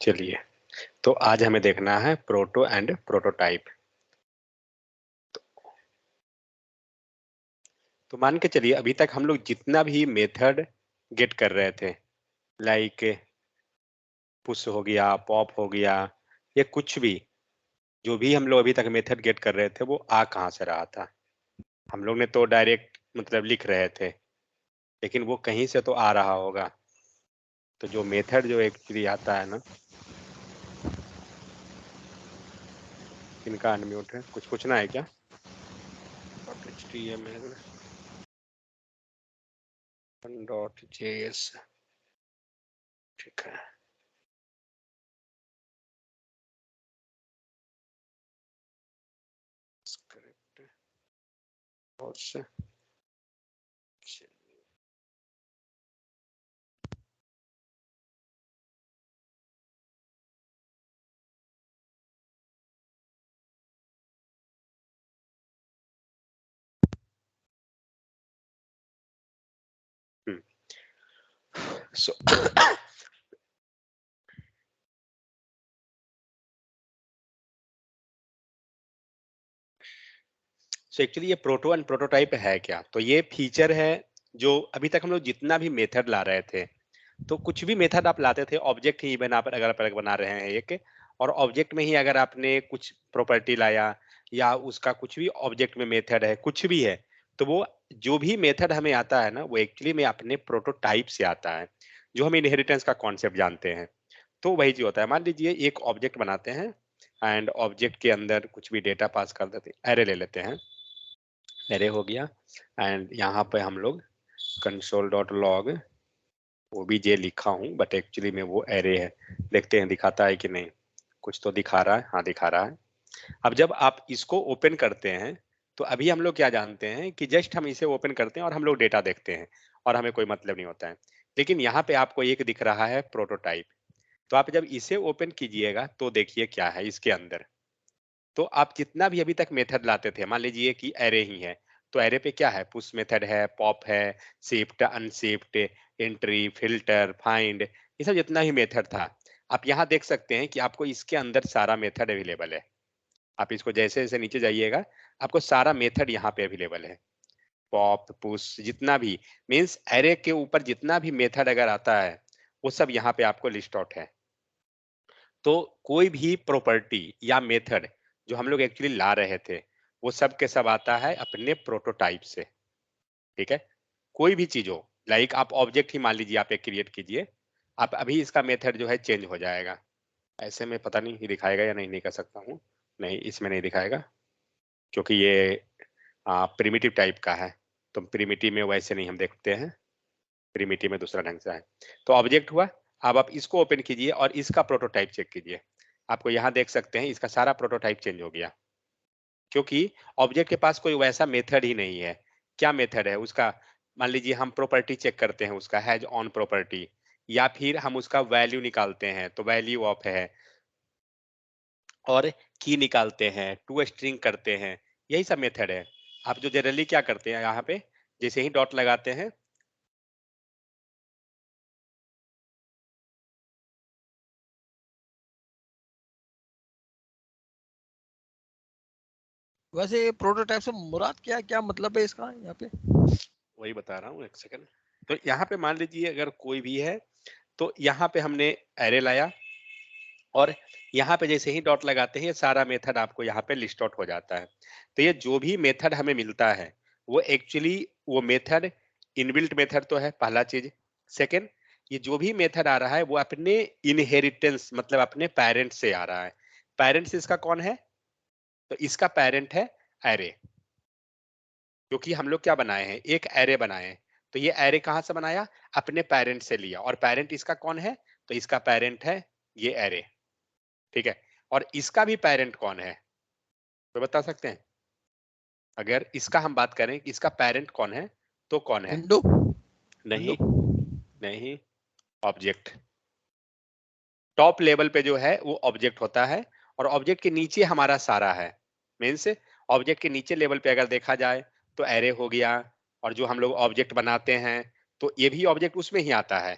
चलिए, तो आज हमें देखना है प्रोटो एंड प्रोटोटाइप। तो मान के चलिए अभी तक हम लोग जितना भी मेथड गेट कर रहे थे, लाइक पुश हो गया, पॉप हो गया, ये कुछ भी जो भी हम लोग अभी तक मेथड गेट कर रहे थे वो आ कहाँ से रहा था। हम लोग ने तो डायरेक्ट मतलब लिख रहे थे, लेकिन वो कहीं से तो आ रहा होगा। तो जो मेथड जो एक्चुअली आता है ना, इनका अनम्यूट है, कुछ पूछना है क्या? HTML .js, ठीक है। स्क्रिप्ट और से so सो एक्चुअली ये प्रोटो एंड प्रोटोटाइप है क्या? तो ये फीचर है जो अभी तक हम लोग जितना भी मेथड ला रहे थे, तो कुछ भी मेथड आप लाते थे, ऑब्जेक्ट ही बना पर अगर आप बना रहे हैं एक, और ऑब्जेक्ट में ही अगर आपने कुछ प्रॉपर्टी लाया या उसका कुछ भी ऑब्जेक्ट में मेथड है, कुछ भी है, तो वो जो भी मेथड हमें आता है ना, वो एक्चुअली में अपने प्रोटोटाइप से आता है, जो हम इनहेरिटेंस का कॉन्सेप्ट जानते हैं। तो वही जो होता है, मान लीजिए एक ऑब्जेक्ट बनाते हैं एंड ऑब्जेक्ट के अंदर कुछ भी डेटा पास कर देते हैं, एरे ले लेते हैं, एरे हो गया, एंड यहाँ पे हम लोग console.log obj लिखा हूँ, बट एक्चुअली में वो एरे है। देखते हैं दिखाता है कि नहीं। कुछ तो दिखा रहा है, हाँ दिखा रहा है। अब जब आप इसको ओपन करते हैं, तो अभी हम लोग क्या जानते हैं कि जस्ट हम इसे ओपन करते हैं और हम लोग डेटा देखते हैं और हमें कोई मतलब नहीं होता है। लेकिन यहाँ पे आपको एक दिख रहा है प्रोटोटाइप। तो आप जब इसे ओपन कीजिएगा तो देखिए क्या है इसके अंदर। तो आप जितना भी अभी तक मेथड लाते थे, मान लीजिए कि एरे ही है, तो एरे पे क्या है? पुश मेथड है, पॉप है, shift, unshift, entry, filter, find, ये सब जितना भी मेथड था, आप यहाँ देख सकते हैं कि आपको इसके अंदर सारा मेथड अवेलेबल है। आप इसको जैसे जैसे नीचे जाइएगा, आपको सारा मेथड यहाँ पे अवेलेबल है। पॉप, पुश, जितना भी मीन्स एरे के ऊपर जितना भी मेथड अगर आता है, वो सब यहाँ पे आपको लिस्ट आउट है। तो कोई भी प्रॉपर्टी या मेथड जो हम लोग एक्चुअली ला रहे थे, वो सब के सब आता है अपने प्रोटोटाइप से। ठीक है, कोई भी चीज हो, लाइक आप ऑब्जेक्ट ही मान लीजिए, आप एक क्रिएट कीजिए, आप अभी इसका मेथड जो है चेंज हो जाएगा। ऐसे में पता नहीं ये दिखाएगा या नहीं, नहीं कर सकता हूँ। नहीं, इसमें नहीं दिखाएगा क्योंकि ये प्रिमिटिव टाइप का है। तो प्रिमिटिव में वैसे नहीं हम देखते हैं, प्रिमिटिव में दूसरा ढंग से है। तो ऑब्जेक्ट हुआ, अब आप इसको ओपन कीजिए और इसका प्रोटोटाइप चेक कीजिए। आपको यहाँ देख सकते हैं इसका सारा प्रोटोटाइप चेंज हो गया, क्योंकि ऑब्जेक्ट के पास कोई वैसा मेथड ही नहीं है। क्या मेथड है उसका? मान लीजिए हम प्रॉपर्टी चेक करते हैं उसका, हैज ऑन प्रॉपर्टी, या फिर हम उसका वैल्यू निकालते हैं तो वैल्यू ऑफ है, और की निकालते हैं, टू स्ट्रिंग करते हैं, यही सब मेथड है। आप जो जनरली क्या करते हैं, यहाँ पे जैसे ही डॉट लगाते हैं, वैसे ये प्रोटोटाइप से मुराद क्या क्या मतलब है इसका यहाँ पे? वही बता रहा हूँ, एक सेकंड। तो यहाँ पे मान लीजिए अगर कोई भी है, तो यहाँ पे हमने एरे लाया, और यहाँ पे जैसे ही डॉट लगाते हैं, ये सारा मेथड आपको यहाँ पे लिस्ट आउट हो जाता है। तो ये जो भी मेथड हमें मिलता है, वो एक्चुअली वो मेथड इनबिल्ट मेथड तो है, पहला चीज। सेकंड, ये जो भी मेथड आ रहा है वो अपने इनहेरिटेंस मतलब अपने पेरेंट से आ रहा है। पेरेंट्स इसका कौन है? तो इसका पेरेंट है एरे, क्योंकि हम लोग क्या बनाए हैं, एक एरे बनाए हैं। तो ये एरे कहाँ से बनाया? अपने पेरेंट से लिया, और पेरेंट इसका कौन है? तो इसका पेरेंट है ये एरे। ठीक है, और इसका भी पेरेंट कौन है, तो बता सकते हैं? अगर इसका हम बात करें कि इसका पेरेंट कौन है, तो कौन है? विंडो। नहीं, विंडो। नहीं, ऑब्जेक्ट। टॉप लेवल पे जो है वो ऑब्जेक्ट होता है, और ऑब्जेक्ट के नीचे हमारा सारा है। मीन्स ऑब्जेक्ट के नीचे लेवल पे अगर देखा जाए तो एरे हो गया, और जो हम लोग ऑब्जेक्ट बनाते हैं तो ये भी ऑब्जेक्ट उसमें ही आता है।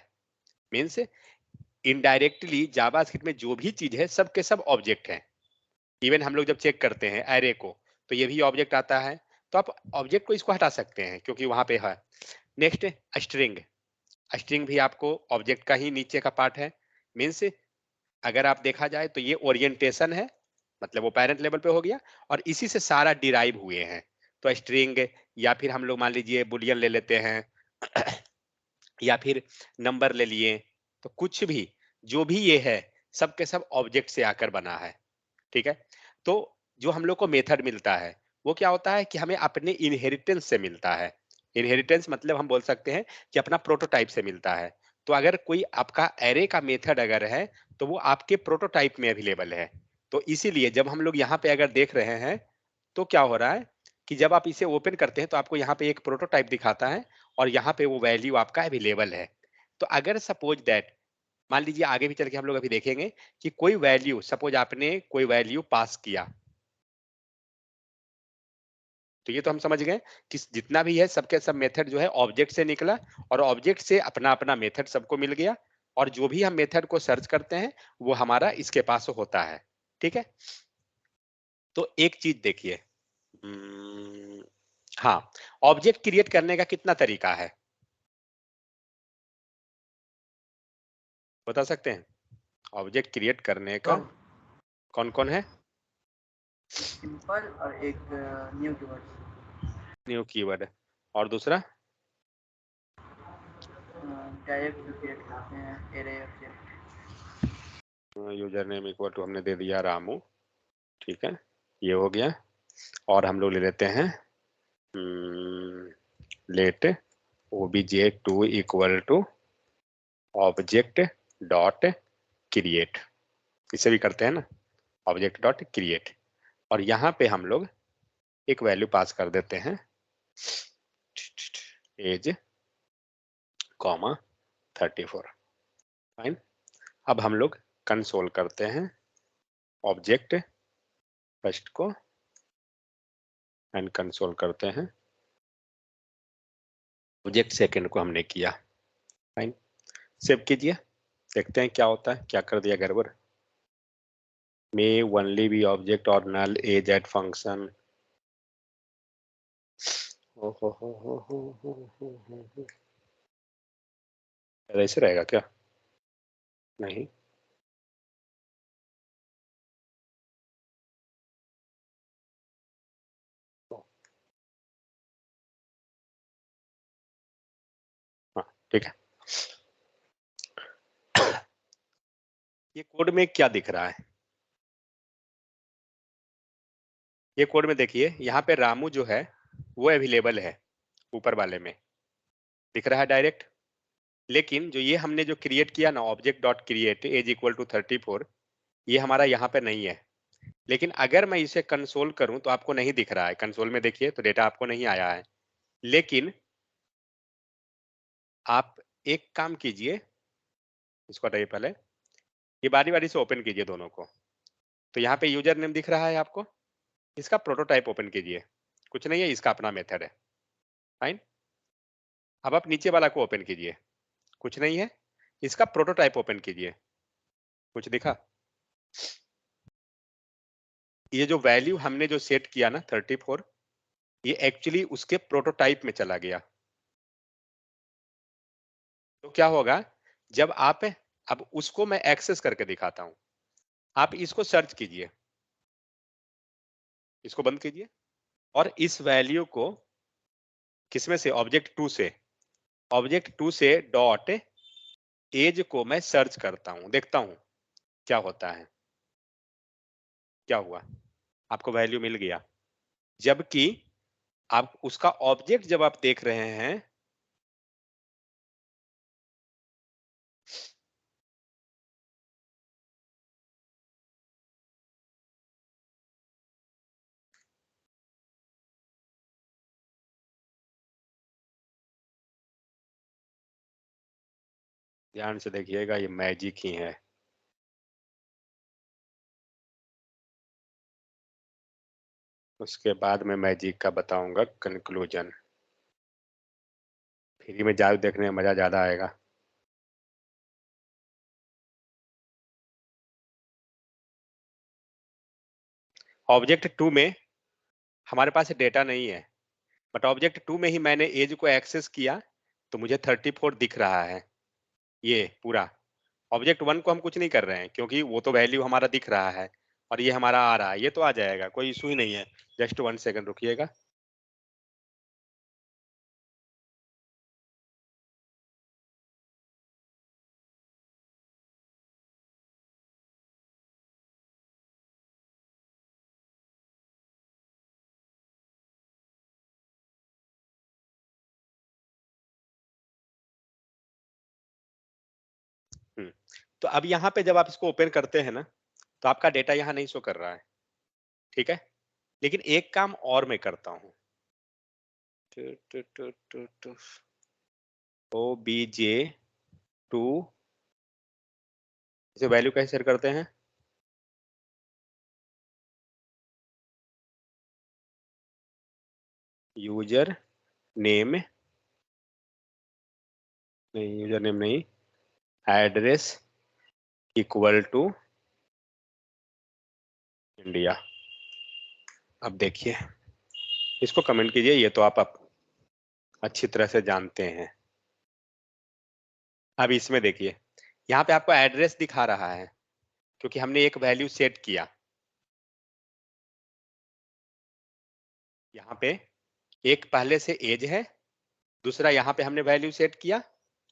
मीन्स इनडायरेक्टली जावास्क्रिप्ट में जो भी चीज है सब के सब ऑब्जेक्ट हैं। इवन हम लोग जब चेक करते हैं एरे को तो ये भी ऑब्जेक्ट आता है। तो आप ऑब्जेक्ट को इसको हटा सकते हैं क्योंकि वहां पे है। Next, string. स्ट्रिंग भी आपको ऑब्जेक्ट का ही नीचे का पार्ट है। मीन्स अगर आप देखा जाए तो ये ओरिएंटेशन है, मतलब वो पेरेंट लेवल पे हो गया और इसी से सारा डिराइव हुए हैं। तो स्ट्रिंग या फिर हम लोग मान लीजिए बुलियन ले लेते हैं या फिर नंबर ले लिए, तो कुछ भी जो भी ये है सब के सब ऑब्जेक्ट से आकर बना है। ठीक है। तो जो हम लोग को मेथड मिलता है वो क्या होता है कि हमें अपने इनहेरिटेंस से मिलता है। इनहेरिटेंस मतलब हम बोल सकते हैं कि अपना प्रोटोटाइप से मिलता है। तो अगर कोई आपका एरे का मेथड अगर है तो वो आपके प्रोटोटाइप में अवेलेबल है। तो इसीलिए जब हम लोग यहाँ पे अगर देख रहे हैं तो क्या हो रहा है कि जब आप इसे ओपन करते हैं तो आपको यहाँ पे एक प्रोटोटाइप दिखाता है और यहाँ पे वो वैल्यू आपका अवेलेबल है। तो अगर सपोज दैट मान लीजिए आगे भी चल के हम लोग अभी देखेंगे कि कोई वैल्यू, सपोज आपने कोई वैल्यू पास किया, तो ये तो हम समझ गए कि जितना भी है सबके सब मेथड जो है ऑब्जेक्ट से निकला और ऑब्जेक्ट से अपना अपना मेथड सबको मिल गया और जो भी हम मेथड को सर्च करते हैं वो हमारा इसके पास होता है। ठीक है। तो एक चीज देखिए, हाँ, ऑब्जेक्ट क्रिएट करने का कितना तरीका है बता सकते हैं? ऑब्जेक्ट क्रिएट करने का तो कौन कौन है? सिंपल और एक न्यू कीवर्ड। न्यू कीवर्ड और दूसरा डायरेक्ट जो क्रिएट करते हैं array object. User name equal to हमने दे दिया रामू। ठीक है, ये हो गया। और हम लोग ले लेते हैं let obj2 equal to object dot create. इसे भी करते हैं ना, ऑब्जेक्ट डॉट क्रिएट। और यहाँ पे हम लोग एक वैल्यू पास कर देते हैं एज कॉमा 34। फाइन। अब हम लोग कंसोल करते हैं ऑब्जेक्ट फर्स्ट को एंड कंसोल करते हैं ऑब्जेक्ट सेकंड को हमने किया। फाइन, सेव कीजिए, देखते हैं क्या होता है। क्या कर दिया गड़बड़? may only be object or null age at function। ऐसे रहेगा क्या? नहीं, हाँ ठीक है। ये कोड में क्या दिख रहा है? ये कोड में देखिए यहाँ पे रामू जो है वो अवेलेबल है, ऊपर वाले में दिख रहा है डायरेक्ट। लेकिन जो ये हमने जो क्रिएट किया ना object dot create age equal to 34, ये हमारा यहाँ पे नहीं है। लेकिन अगर मैं इसे कंसोल करूं तो आपको नहीं दिख रहा है। कंसोल में देखिए तो डेटा आपको नहीं आया है। लेकिन आप एक काम कीजिए, इसको हटाइए पहले, ये बारी बारी से ओपन कीजिए दोनों को। तो यहाँ पे यूजर नेम दिख रहा है आपको, इसका प्रोटोटाइप ओपन कीजिए। कुछ नहीं है, इसका अपना मेथड है। फाइन। अब आप नीचे वाला को ओपन कीजिए, कुछ नहीं है, इसका प्रोटोटाइप ओपन कीजिए। कुछ दिखा? ये जो वैल्यू हमने जो सेट किया ना 34, ये एक्चुअली उसके प्रोटोटाइप में चला गया। तो क्या होगा जब आप, अब उसको मैं एक्सेस करके दिखाता हूं। आप इसको सर्च कीजिए, इसको बंद कीजिए और इस वैल्यू को किसमें से, ऑब्जेक्ट 2 से, ऑब्जेक्ट 2 से डॉट एज को मैं सर्च करता हूं, देखता हूं क्या होता है। क्या हुआ? आपको वैल्यू मिल गया। जबकि आप उसका ऑब्जेक्ट जब आप देख रहे हैं, ध्यान से देखिएगा, ये मैजिक ही है। उसके बाद मैं मैजिक का बताऊंगा कंक्लूजन। फ्री में जादू देखने में मजा ज्यादा आएगा। ऑब्जेक्ट 2 में हमारे पास डेटा नहीं है, बट ऑब्जेक्ट 2 में ही मैंने एज को एक्सेस किया तो मुझे 34 दिख रहा है। ये पूरा ऑब्जेक्ट 1 को हम कुछ नहीं कर रहे हैं क्योंकि वो तो वैल्यू हमारा दिख रहा है और ये हमारा आ रहा है, ये तो आ जाएगा, कोई इशू ही नहीं है। जस्ट 1 सेकंड रुकिएगा। तो अब यहाँ पे जब आप इसको ओपन करते हैं ना, तो आपका डेटा यहाँ नहीं शो कर रहा है, ठीक है। लेकिन एक काम और मैं करता हूँ, OBJ2 इसे वैल्यू कैसे सेट करते हैं? यूजर नेम नहीं, यूजर नेम नहीं, एड्रेस इक्वल टू इंडिया। अब देखिए, इसको कमेंट कीजिए, ये तो आप अच्छी तरह से जानते हैं। अब इसमें देखिए, यहाँ पे आपको एड्रेस दिखा रहा है क्योंकि हमने एक वैल्यू सेट किया। यहाँ पे एक पहले से एज है, दूसरा यहाँ पे हमने वैल्यू सेट किया,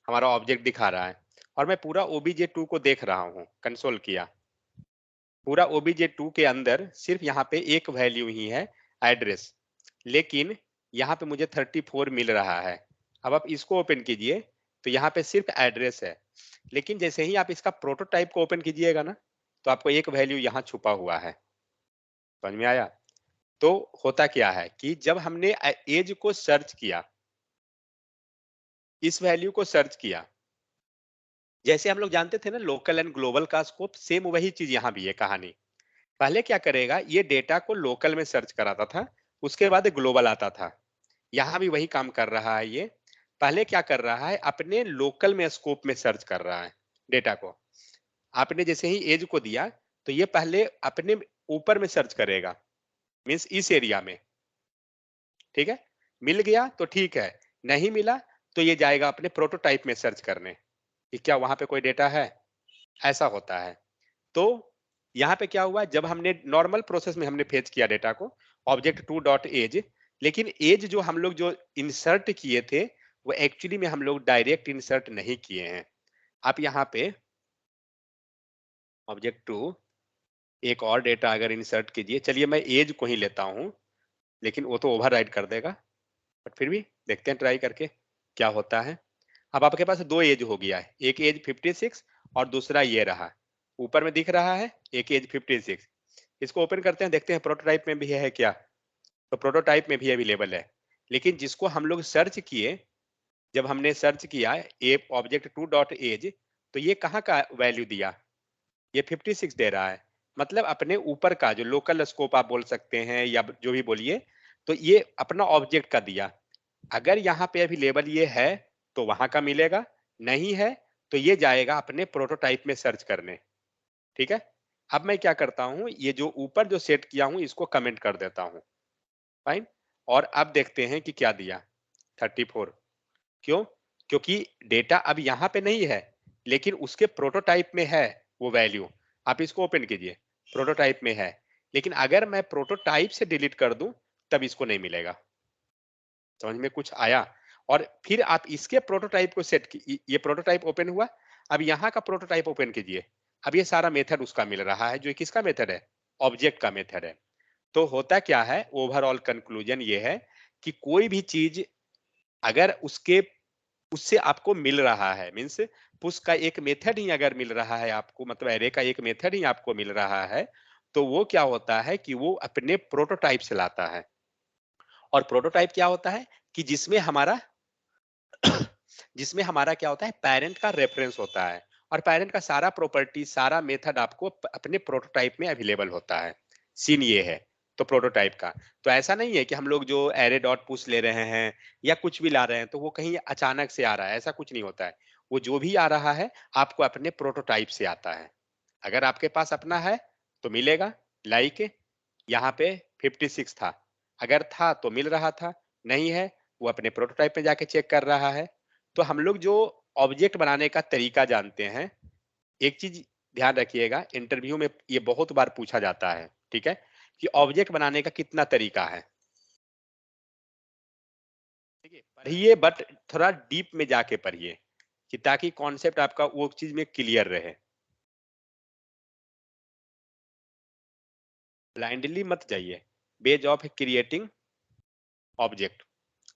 हमारा ऑब्जेक्ट दिखा रहा है और मैं पूरा OBJ2 को देख रहा हूँ, कंसोल किया। पूरा OBJ2 के अंदर सिर्फ यहाँ पे एक वैल्यू ही है, एड्रेस, लेकिन यहाँ पे मुझे 34 मिल रहा है। अब आप इसको ओपन कीजिए तो यहाँ पे सिर्फ एड्रेस है, लेकिन जैसे ही आप इसका प्रोटोटाइप को ओपन कीजिएगा ना, तो आपको एक वैल्यू यहाँ छुपा हुआ है। समझ में आया? तो होता क्या है कि जब हमने एज को सर्च किया, इस वैल्यू को सर्च किया, जैसे हम लोग जानते थे ना लोकल एंड ग्लोबल का स्कोप, सेम वही चीज यहाँ भी है कहानी। पहले क्या करेगा, ये डेटा को लोकल में सर्च कराता था, उसके बाद ग्लोबल आता था। यहाँ भी वही काम कर रहा है ये। पहले क्या कर रहा है, अपने लोकल में स्कोप में सर्च कर रहा है डेटा को। आपने जैसे ही एज को दिया तो ये पहले अपने ऊपर में सर्च करेगा, मीन्स इस एरिया में, ठीक है। मिल गया तो ठीक है, नहीं मिला तो ये जाएगा अपने प्रोटोटाइप में सर्च करने कि क्या वहां पे कोई डेटा है, ऐसा होता है। तो यहाँ पे क्या हुआ, जब हमने नॉर्मल प्रोसेस में हमने फेच किया डेटा को ऑब्जेक्ट 2 डॉट एज, लेकिन एज जो हम लोग जो इंसर्ट किए थे वो एक्चुअली में हम लोग डायरेक्ट इंसर्ट नहीं किए हैं। आप यहाँ पे ऑब्जेक्ट 2 एक और डेटा अगर इंसर्ट कीजिए, चलिए मैं एज को ही लेता हूँ, लेकिन वो तो ओवरराइड कर देगा, बट फिर भी देखते हैं ट्राई करके क्या होता है। अब आपके पास दो एज हो गया है, एक एज 56 और दूसरा ये रहा, ऊपर में दिख रहा है एक एज 56। इसको ओपन करते हैं, देखते हैं प्रोटोटाइप में भी है क्या। तो प्रोटोटाइप में भी अवेलेबल है, लेकिन जिसको हम लोग सर्च किए, जब हमने सर्च किया ए ऑब्जेक्ट 2 डॉट एज, तो ये कहाँ का वैल्यू दिया, ये 56 दे रहा है। मतलब अपने ऊपर का जो लोकल स्कोप आप बोल सकते हैं या जो भी बोलिए, तो ये अपना ऑब्जेक्ट का दिया। अगर यहाँ पे अवेलेबल ये है तो वहां का मिलेगा, नहीं है तो ये जाएगा अपने प्रोटोटाइप में सर्च करने, ठीक है। अब मैं क्या करता हूँ, ये जो ऊपर जो सेट किया हूँ इसको कमेंट कर देता हूँ, फाइन। और अब देखते हैं कि क्या दिया, 34। क्यों? क्योंकि डेटा अब यहाँ पे नहीं है, लेकिन उसके प्रोटोटाइप में है वो वैल्यू। आप इसको ओपन कीजिए, प्रोटोटाइप में है, लेकिन अगर मैं प्रोटोटाइप से डिलीट कर दूं तब इसको नहीं मिलेगा। समझ में कुछ आया? और फिर आप इसके प्रोटोटाइप को सेट की, ये प्रोटोटाइप ओपन हुआ, अब यहाँ का प्रोटोटाइप ओपन कीजिए। अब ये सारा मेथड उसका मिल रहा है, जो किसका मेथड है, ऑब्जेक्ट का मेथड है। तो होता क्या है, ओवरऑल कंक्लूजन ये है कि कोई भी चीज अगर उसके उससे आपको मिल रहा है, मीन्स पुश का एक मेथड ही अगर मिल रहा है आपको, मतलब एरे का एक मेथड ही आपको मिल रहा है, तो वो क्या होता है कि वो अपने प्रोटोटाइप से लाता है। और प्रोटोटाइप क्या होता है कि जिसमें हमारा क्या होता है, पेरेंट का रेफरेंस होता है, और पेरेंट का सारा प्रॉपर्टी सारा मेथड आपको अपने प्रोटोटाइप में अवेलेबल होता है। सीन ये है तो प्रोटोटाइप का। तो ऐसा नहीं है कि हम लोग जो एरे डॉट पुश ले रहे हैं या कुछ भी ला रहे हैं तो वो कहीं अचानक से आ रहा है, ऐसा कुछ नहीं होता है। वो जो भी आ रहा है आपको अपने प्रोटोटाइप से आता है। अगर आपके पास अपना है तो मिलेगा, लाइक यहाँ पे 56 था, अगर था तो मिल रहा था, नहीं है वो अपने प्रोटोटाइप में जाके चेक कर रहा है। तो हम लोग जो ऑब्जेक्ट बनाने का तरीका जानते हैं, एक चीज ध्यान रखिएगा, इंटरव्यू में ये बहुत बार पूछा जाता है, ठीक है, कि ऑब्जेक्ट बनाने का कितना तरीका है। ठीक है, पढ़िए बट थोड़ा डीप में जाके पढ़िए कि ताकि कॉन्सेप्ट आपका वो चीज में क्लियर रहे। ब्लाइंडली मत जाइए, बेज ऑफ क्रिएटिंग ऑब्जेक्ट,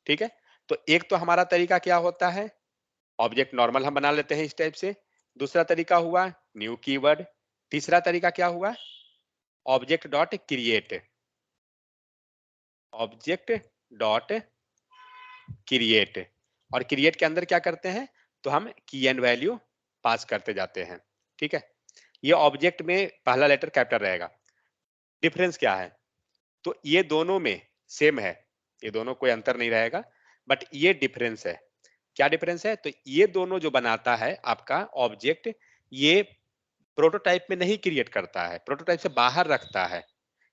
ठीक है। तो एक तो हमारा तरीका क्या होता है, ऑब्जेक्ट नॉर्मल हम बना लेते हैं इस टाइप से। दूसरा तरीका हुआ न्यू कीवर्ड। तीसरा तरीका क्या हुआ, object dot create, object dot create. और क्रिएट के अंदर क्या करते हैं, तो हम की एंड वैल्यू पास करते जाते हैं, ठीक है। ये ऑब्जेक्ट में पहला लेटर कैपिटल रहेगा। डिफरेंस क्या है, तो ये दोनों में सेम है, ये दोनों कोई अंतर नहीं रहेगा, बट ये डिफरेंस है। क्या डिफरेंस है, तो ये दोनों जो बनाता है आपका ऑब्जेक्ट, ये प्रोटोटाइप में नहीं क्रिएट करता है, प्रोटोटाइप से बाहर रखता है।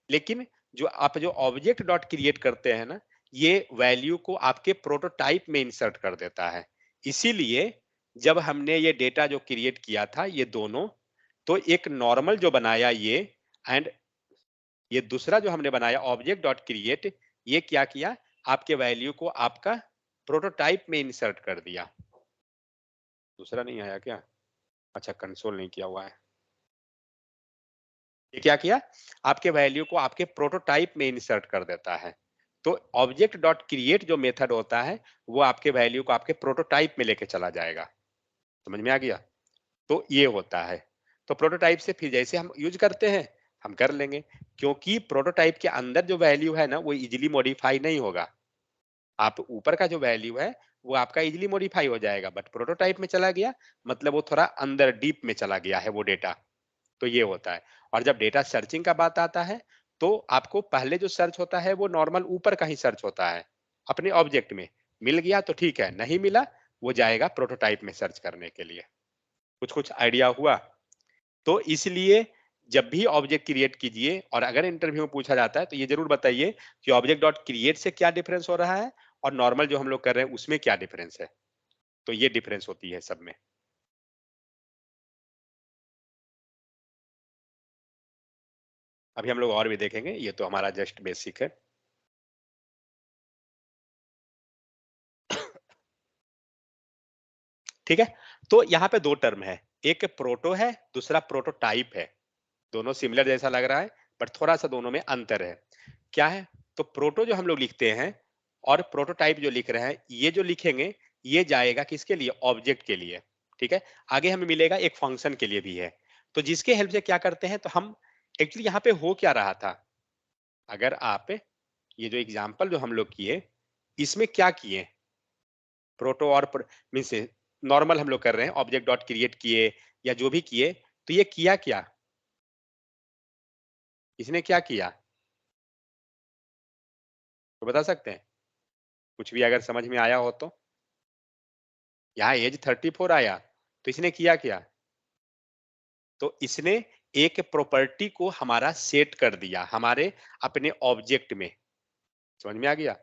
लेकिन जो आप जो ऑब्जेक्ट डॉट क्रिएट करते हैं ना, ये वैल्यू को आपके प्रोटोटाइप में इंसर्ट कर देता है। इसीलिए जब हमने ये डेटा जो क्रिएट किया था ये दोनों, तो एक नॉर्मल जो बनाया ये, एंड ये दूसरा जो हमने बनाया ऑब्जेक्ट डॉट क्रिएट, ये क्या किया, आपके वैल्यू को आपका प्रोटोटाइप में इंसर्ट कर दिया। दूसरा नहीं आया क्या, अच्छा कंसोल नहीं किया हुआ है। ये क्या किया, आपके वैल्यू को आपके प्रोटोटाइप में इंसर्ट कर देता है। तो ऑब्जेक्ट डॉट क्रिएट जो मेथड होता है वो आपके वैल्यू को आपके प्रोटोटाइप में लेके चला जाएगा। समझ में आ गया, तो ये होता है। तो प्रोटोटाइप से फिर जैसे हम यूज करते हैं हम कर लेंगे, क्योंकि प्रोटोटाइप के अंदर जो वैल्यू है ना वो इजीली मॉडिफाई नहीं होगा। आप ऊपर का जो वैल्यू है वो आपका इजीली मॉडिफाई हो जाएगा, बट प्रोटोटाइप में चला गया मतलब वो थोड़ा अंदर डीप में चला गया है वो डेटा। तो ये होता है। और जब डेटा सर्चिंग का बात आता है तो आपको पहले जो सर्च होता है वो नॉर्मल ऊपर का ही सर्च होता है, अपने ऑब्जेक्ट में मिल गया तो ठीक है, नहीं मिला वो जाएगा प्रोटोटाइप में सर्च करने के लिए। कुछ कुछ आइडिया हुआ। तो इसलिए जब भी ऑब्जेक्ट क्रिएट कीजिए और अगर इंटरव्यू में पूछा जाता है तो ये जरूर बताइए कि ऑब्जेक्ट डॉट क्रिएट से क्या डिफरेंस हो रहा है और नॉर्मल जो हम लोग कर रहे हैं उसमें क्या डिफरेंस है। तो ये डिफरेंस होती है सब में। अभी हम लोग और भी देखेंगे, ये तो हमारा जस्ट बेसिक है। ठीक है, तो यहाँ पे दो टर्म है, एक प्रोटो है दूसरा प्रोटोटाइप है। दोनों सिमिलर जैसा लग रहा है बट थोड़ा सा दोनों में अंतर है। क्या है, तो प्रोटो जो हम लोग लिखते हैं और प्रोटोटाइप जो लिख रहे हैं, ये जो लिखेंगे ये जाएगा किसके लिए, ऑब्जेक्ट के लिए। ठीक है, आगे हमें मिलेगा एक फंक्शन के लिए भी है। तो जिसके हेल्प से क्या करते हैं, तो हम एक्चुअली यहाँ पे हो क्या रहा था, अगर आप ये जो एग्जाम्पल जो हम लोग किए इसमें क्या किए, प्रोटो और मीन्स नॉर्मल हम लोग कर रहे हैं, ऑब्जेक्ट डॉट क्रिएट किए या जो भी किए, तो ये किया क्या, इसने क्या किया तो बता सकते हैं, कुछ भी अगर समझ में आया हो तो। यहाँ एज 34 आया तो इसने किया क्या, तो इसने एक प्रॉपर्टी को हमारा सेट कर दिया हमारे अपने ऑब्जेक्ट में। समझ में आ गया,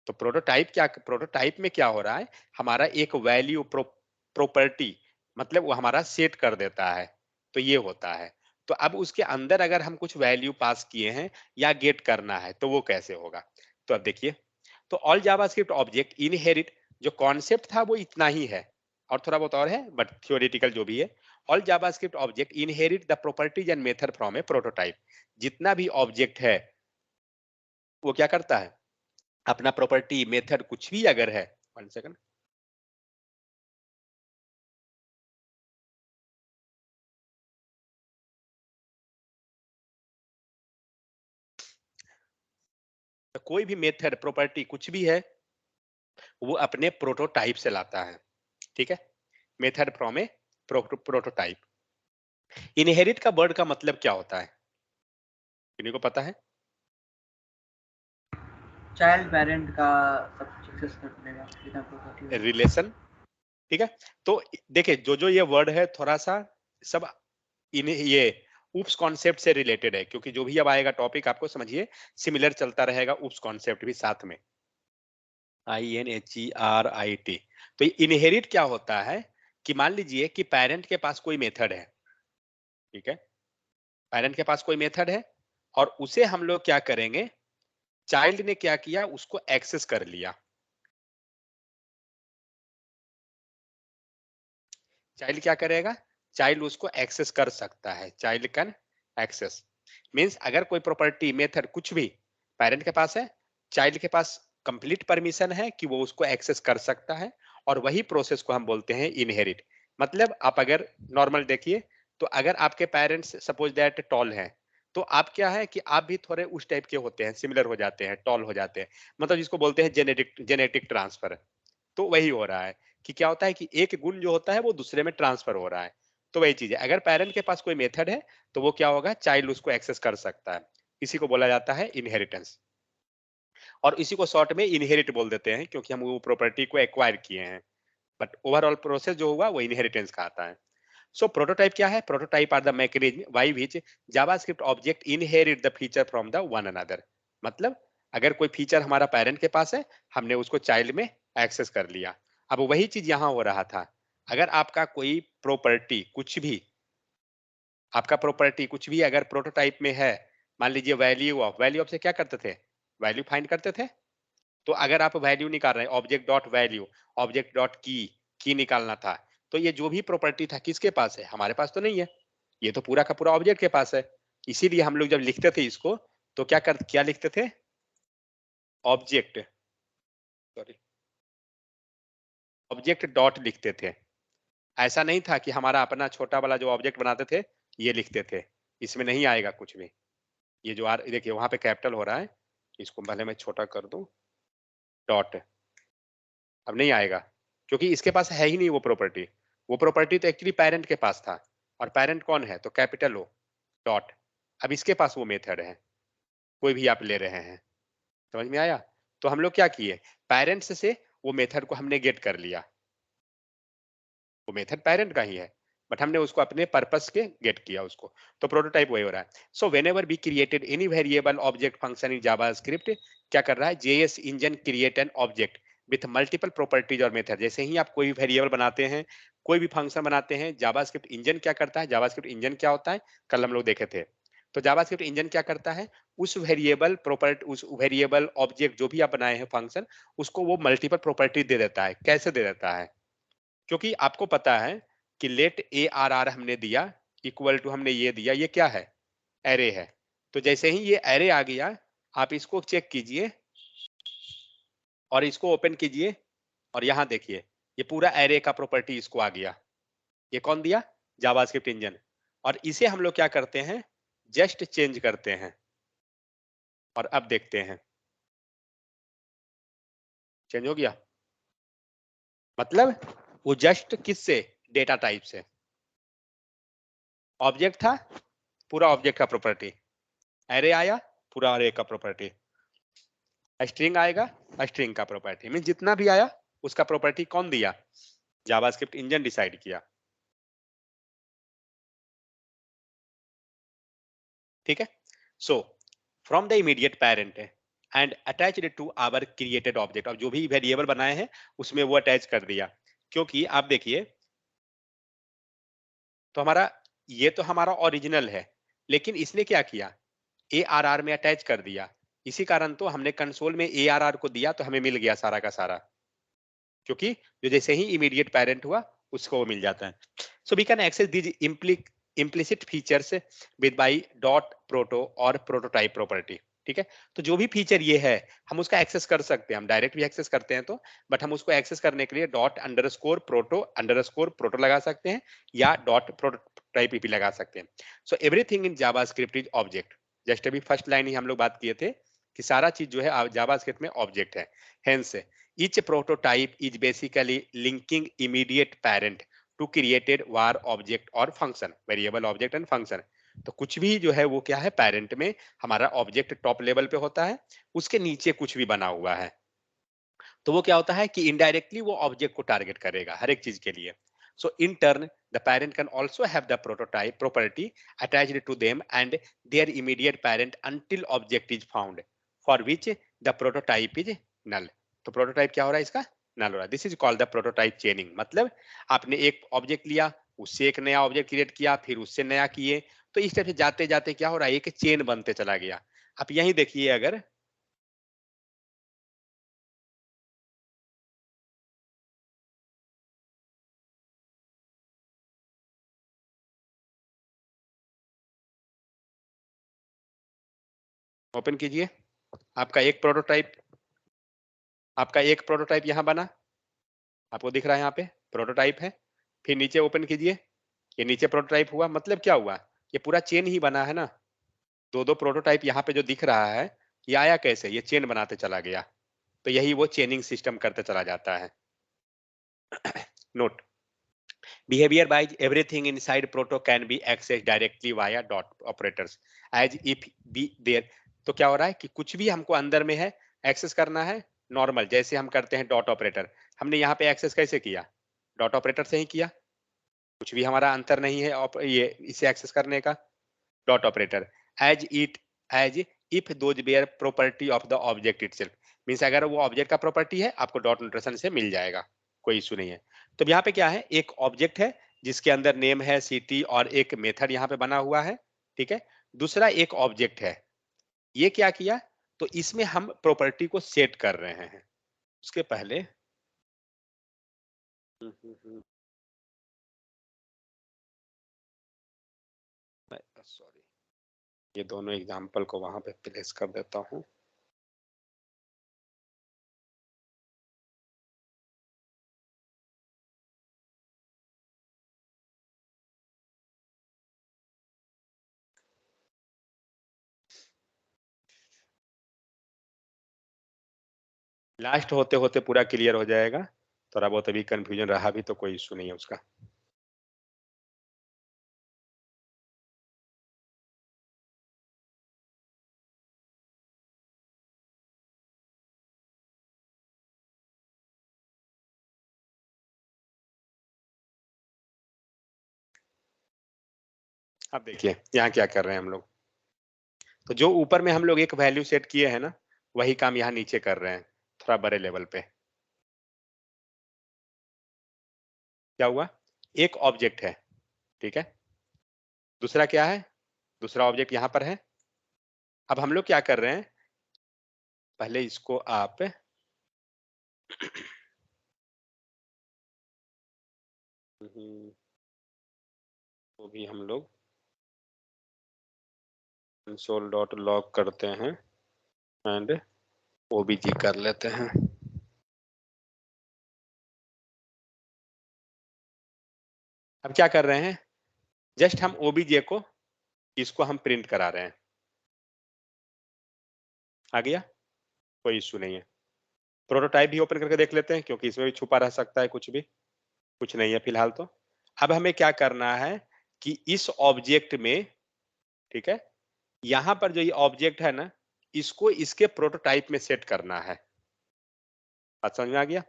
तो प्रोटोटाइप क्या, प्रोटोटाइप में क्या हो रहा है, हमारा एक वैल्यू प्रॉपर्टी मतलब वो हमारा सेट कर देता है। तो ये होता है। तो अब उसके अंदर अगर हम कुछ वैल्यू पास किए हैं या गेट करना है तो वो कैसे होगा। तो अब देखिए, तो ऑल जावास्क्रिप्ट ऑब्जेक्ट इनहेरिट, जो कॉन्सेप्ट था वो इतना ही है और थोड़ा बहुत और है बट थ्योरेटिकल जो भी है। All JavaScript object inherit the properties and method from A prototype. जितना भी ऑब्जेक्ट है वो क्या करता है, अपना प्रॉपर्टी मेथड कुछ भी अगर है, 1 सेकंड, तो कोई भी मेथड प्रॉपर्टी कुछ भी है वो अपने प्रोटोटाइप से लाता है। ठीक है, method from A prototype. Inherit का वर्ड का मतलब क्या होता है, किन्हीं को पता है। चाइल्ड पेरेंट का सब कुछ एक्सेस करने का बिना प्रॉपर्टी। रिलेशन, ठीक है। तो देखिए जो जो ये वर्ड है थोड़ा सा सब इन ये उप्स कॉन्सेप्ट से रिलेटेड है, क्योंकि जो भी अब आएगा टॉपिक आपको समझिए सिमिलर चलता रहेगा, उप्स कॉन्सेप्ट भी साथ में। INHERIT। तो इनहेरिट क्या होता है कि मान लीजिए कि पेरेंट के पास कोई मेथड है, ठीक है, पेरेंट के पास कोई मेथड है और उसे हम लोग क्या करेंगे, चाइल्ड ने क्या किया, उसको एक्सेस कर लिया। चाइल्ड क्या करेगा, चाइल्ड उसको एक्सेस कर सकता है, चाइल्ड कैन एक्सेस। मींस अगर कोई प्रॉपर्टी मेथड कुछ भी पेरेंट के पास है, चाइल्ड के पास कंप्लीट परमिशन है कि वो उसको एक्सेस कर सकता है, और वही प्रोसेस को हम बोलते हैं इनहेरिट। मतलब आप अगर नॉर्मल देखिए, तो अगर आपके पेरेंट्स सपोज दैट टॉल हैं, तो आप क्या है कि आप भी थोड़े उस टाइप के होते हैं, सिमिलर हो जाते हैं, टॉल हो जाते हैं, मतलब जिसको बोलते हैं जेनेटिक जेनेटिक ट्रांसफर। तो वही हो रहा है कि क्या होता है कि एक गुण जो होता है वो दूसरे में ट्रांसफर हो रहा है। तो वही चीज है, अगर पेरेंट के पास कोई मेथड है तो वो क्या होगा, चाइल्ड उसको एक्सेस कर सकता है। इसी को बोला जाता है इनहेरिटेंस, और इसी को शॉर्ट में इनहेरिट बोल देते हैं, क्योंकि हम वो प्रॉपर्टी को एक्वायर किए हैं। बट ओवरऑल प्रोसेस जो हुआ वो इनहेरिटेंस का आता है। सो प्रोटोटाइप क्या है, prototype are the mechanism by which JavaScript object inherit the feature from the one another. मतलब अगर कोई फीचर हमारा पेरेंट के पास है, हमने उसको चाइल्ड में एक्सेस कर लिया। अब वही चीज यहाँ हो रहा था, अगर आपका कोई प्रॉपर्टी कुछ भी, आपका प्रॉपर्टी कुछ भी अगर प्रोटोटाइप में है, मान लीजिए वैल्यू ऑफ से क्या करते थे, वैल्यू फाइंड करते थे। तो अगर आप वैल्यू निकाल रहे हैं, object dot value, object dot की निकालना था, तो ये जो भी प्रॉपर्टी था किसके पास है, हमारे पास तो नहीं है, ये तो पूरा का पूरा ऑब्जेक्ट के पास है। इसीलिए हम लोग जब लिखते थे इसको, तो क्या लिखते थे, ऑब्जेक्ट, सॉरी, ऑब्जेक्ट डॉट लिखते थे। ऐसा नहीं था कि हमारा अपना छोटा वाला जो ऑब्जेक्ट बनाते थे ये लिखते थे, इसमें नहीं आएगा कुछ भी। ये जो आर देखिए वहां पे कैपिटल हो रहा है, इसको पहले मैं छोटा कर दूं, डॉट, अब नहीं आएगा, क्योंकि इसके पास है ही नहीं वो प्रॉपर्टी तो एक्चुअली पेरेंट के पास था, और पेरेंट कौन है, तो कैपिटल ओ, डॉट। अब इसके पास वो मेथड है, कोई भी आप ले रहे हैं, समझ में आया। तो हम लोग क्या किए, पेरेंट्स से वो मेथड को हमने गेट कर लिया, वो मेथड पेरेंट का ही है, बट हमने उसको अपने पर्पस के गेट किया उसको। तो प्रोटोटाइप वही हो रहा है। So whenever we created any variable object function in JavaScript, क्या कर रहा है, JS engine create an object with multiple properties और मेथड। जैसे ही आप कोई वेरिएबल बनाते हैं, कोई भी फंक्शन बनाते हैं, जावास्क्रिप्ट इंजन क्या करता है, जावास्क्रिप्ट इंजन क्या होता है, कल हम लोग देखे थे। तो जावास्क्रिप्ट इंजन क्या करता है, उस वेरिएबल प्रॉपर्टी, उस वेरिएबल ऑब्जेक्ट जो भी आप बनाए हैं फंक्शन, उसको वो मल्टीपल प्रॉपर्टी दे देता है। कैसे दे देता है, क्योंकि आपको पता है कि लेट ए आर आर हमने दिया, इक्वल टू हमने ये दिया, ये क्या है, एरे है। तो जैसे ही ये एरे आ गया, आप इसको चेक कीजिए और इसको ओपन कीजिए, और यहां देखिए ये पूरा एरे का प्रॉपर्टी इसको आ गया। ये कौन दिया, जावास्क्रिप्ट इंजन। और इसे हम लोग क्या करते हैं, जस्ट चेंज करते हैं, और अब देखते हैं चेंज हो गया। मतलब वो जस्ट किससे, डेटा टाइप से, ऑब्जेक्ट था, पूरा ऑब्जेक्ट का प्रॉपर्टी, एरे आया, पूरा एरे का प्रॉपर्टी, स्ट्रिंग आएगा, स्ट्रिंग का प्रॉपर्टी, मीन जितना भी आया उसका प्रॉपर्टी कौन दिया, जावास्क्रिप्ट इंजन डिसाइड किया। ठीक है। So from the immediate parent and attached to our created object, अब जो भी वेरिएबल बनाए हैं उसमें वो अटैच कर दिया। क्योंकि आप देखिए, तो हमारा ये तो हमारा ओरिजिनल है, लेकिन इसने क्या किया, ए आर आर में अटैच कर दिया। इसी कारण तो हमने कंसोल में ए आर आर को दिया, तो हमें मिल गया सारा का सारा, क्योंकि जो जैसे ही इमीडिएट पेरेंट हुआ उसको वो मिल जाता है। So we can access these implicit features with by dot proto और प्रोटोटाइप प्रॉपर्टी। ठीक है, तो जो भी फीचर ये है हम उसका एक्सेस कर सकते हैं, हम डायरेक्ट भी एक्सेस करते हैं तो, बट हम उसको एक्सेस करने के लिए डॉट अंडरस्कोर प्रोटो लगा सकते हैं, या डॉट प्रोटोटाइप भी लगा सकते हैं। So everything in JavaScript is object. Just अभी फर्स्ट लाइन ही हम लोग बात किए थे कि सारा चीज जो है जावास्क्रिप्ट में ऑब्जेक्ट है। Hence each prototype is basically linking immediate parent to created var object or function, variable object and function। तो कुछ भी जो है वो क्या है, पेरेंट में हमारा ऑब्जेक्ट टॉप लेवल पे होता है, उसके नीचे कुछ भी बना हुआ है, तो वो क्या होता है कि इनडायरेक्टली वो ऑब्जेक्ट को टारगेट करेगा हर एक चीज के लिए। So in turn the parent can also have the prototype property attached to them and their immediate parent until object is found for which the prototype is null. तो prototype क्या हो रहा है इसका? नल हो रहा है. This is called the prototype चेनिंग. मतलब आपने एक ऑब्जेक्ट लिया, उससे एक नया ऑब्जेक्ट क्रिएट किया, फिर उससे नया किए, तो इस टाइप से जाते जाते क्या हो रहा है, एक चेन बनते चला गया. आप यही देखिए, अगर ओपन कीजिए, आपका एक प्रोटोटाइप यहां बना, आपको दिख रहा है यहाँ पे प्रोटोटाइप है. फिर नीचे ओपन कीजिए, ये नीचे प्रोटोटाइप हुआ. मतलब क्या हुआ, ये पूरा चेन ही बना है ना. दो प्रोटोटाइप यहाँ पे जो दिख रहा है, ये आया कैसे, ये चेन बनाते चला गया. तो यही वो चेनिंग सिस्टम करते चला जाता है. Note, behavior by everything inside proto can be accessed directly via dot operators as if be there. तो क्या हो रहा है कि कुछ भी हमको अंदर में है एक्सेस करना है, नॉर्मल जैसे हम करते हैं डॉट ऑपरेटर. हमने यहाँ पे एक्सेस कैसे किया, डॉट ऑपरेटर से ही किया. कुछ भी हमारा अंतर नहीं है ये इसे एक्सेस करने का. Dot operator as if those bare property of the object itself, means अगर वो ऑब्जेक्ट का प्रॉपर्टी है आपको डॉट नोटेशन से मिल जाएगा, कोई इशू नहीं है. तो यहाँ पे क्या है, एक ऑब्जेक्ट है जिसके अंदर नेम है, सिटी और एक मेथड यहाँ पे बना हुआ है. ठीक है, दूसरा एक ऑब्जेक्ट है, ये क्या किया, तो इसमें हम प्रॉपर्टी को सेट कर रहे हैं. उसके पहले सॉरी, ये दोनों एग्जाम्पल को वहां पे प्लेस कर देता हूँ. लास्ट होते होते पूरा क्लियर हो जाएगा. थोड़ा बहुत अभी कंफ्यूजन रहा भी तो कोई इशू नहीं है उसका. अब देखिए यहाँ क्या कर रहे हैं हम लोग. तो जो ऊपर में हम लोग एक वैल्यू सेट किए हैं ना, वही काम यहाँ नीचे कर रहे हैं, थोड़ा बड़े लेवल पे. क्या हुआ, एक ऑब्जेक्ट है, ठीक है, दूसरा क्या है, दूसरा ऑब्जेक्ट यहाँ पर है. अब हम लोग क्या कर रहे हैं, पहले इसको आप वो भी हम लोग console.log करते हैं एंड obj कर लेते हैं. अब क्या कर रहे हैं, जस्ट हम obj को इसको हम प्रिंट करा रहे हैं. आ गया, कोई इश्यू नहीं है. प्रोटोटाइप भी ओपन करके देख लेते हैं, क्योंकि इसमें भी छुपा रह सकता है कुछ भी. कुछ नहीं है फिलहाल तो. अब हमें क्या करना है कि इस ऑब्जेक्ट में, ठीक है, यहां पर जो ये ऑब्जेक्ट है ना, इसको इसके प्रोटोटाइप में सेट करना है. बात समझ में आ गया.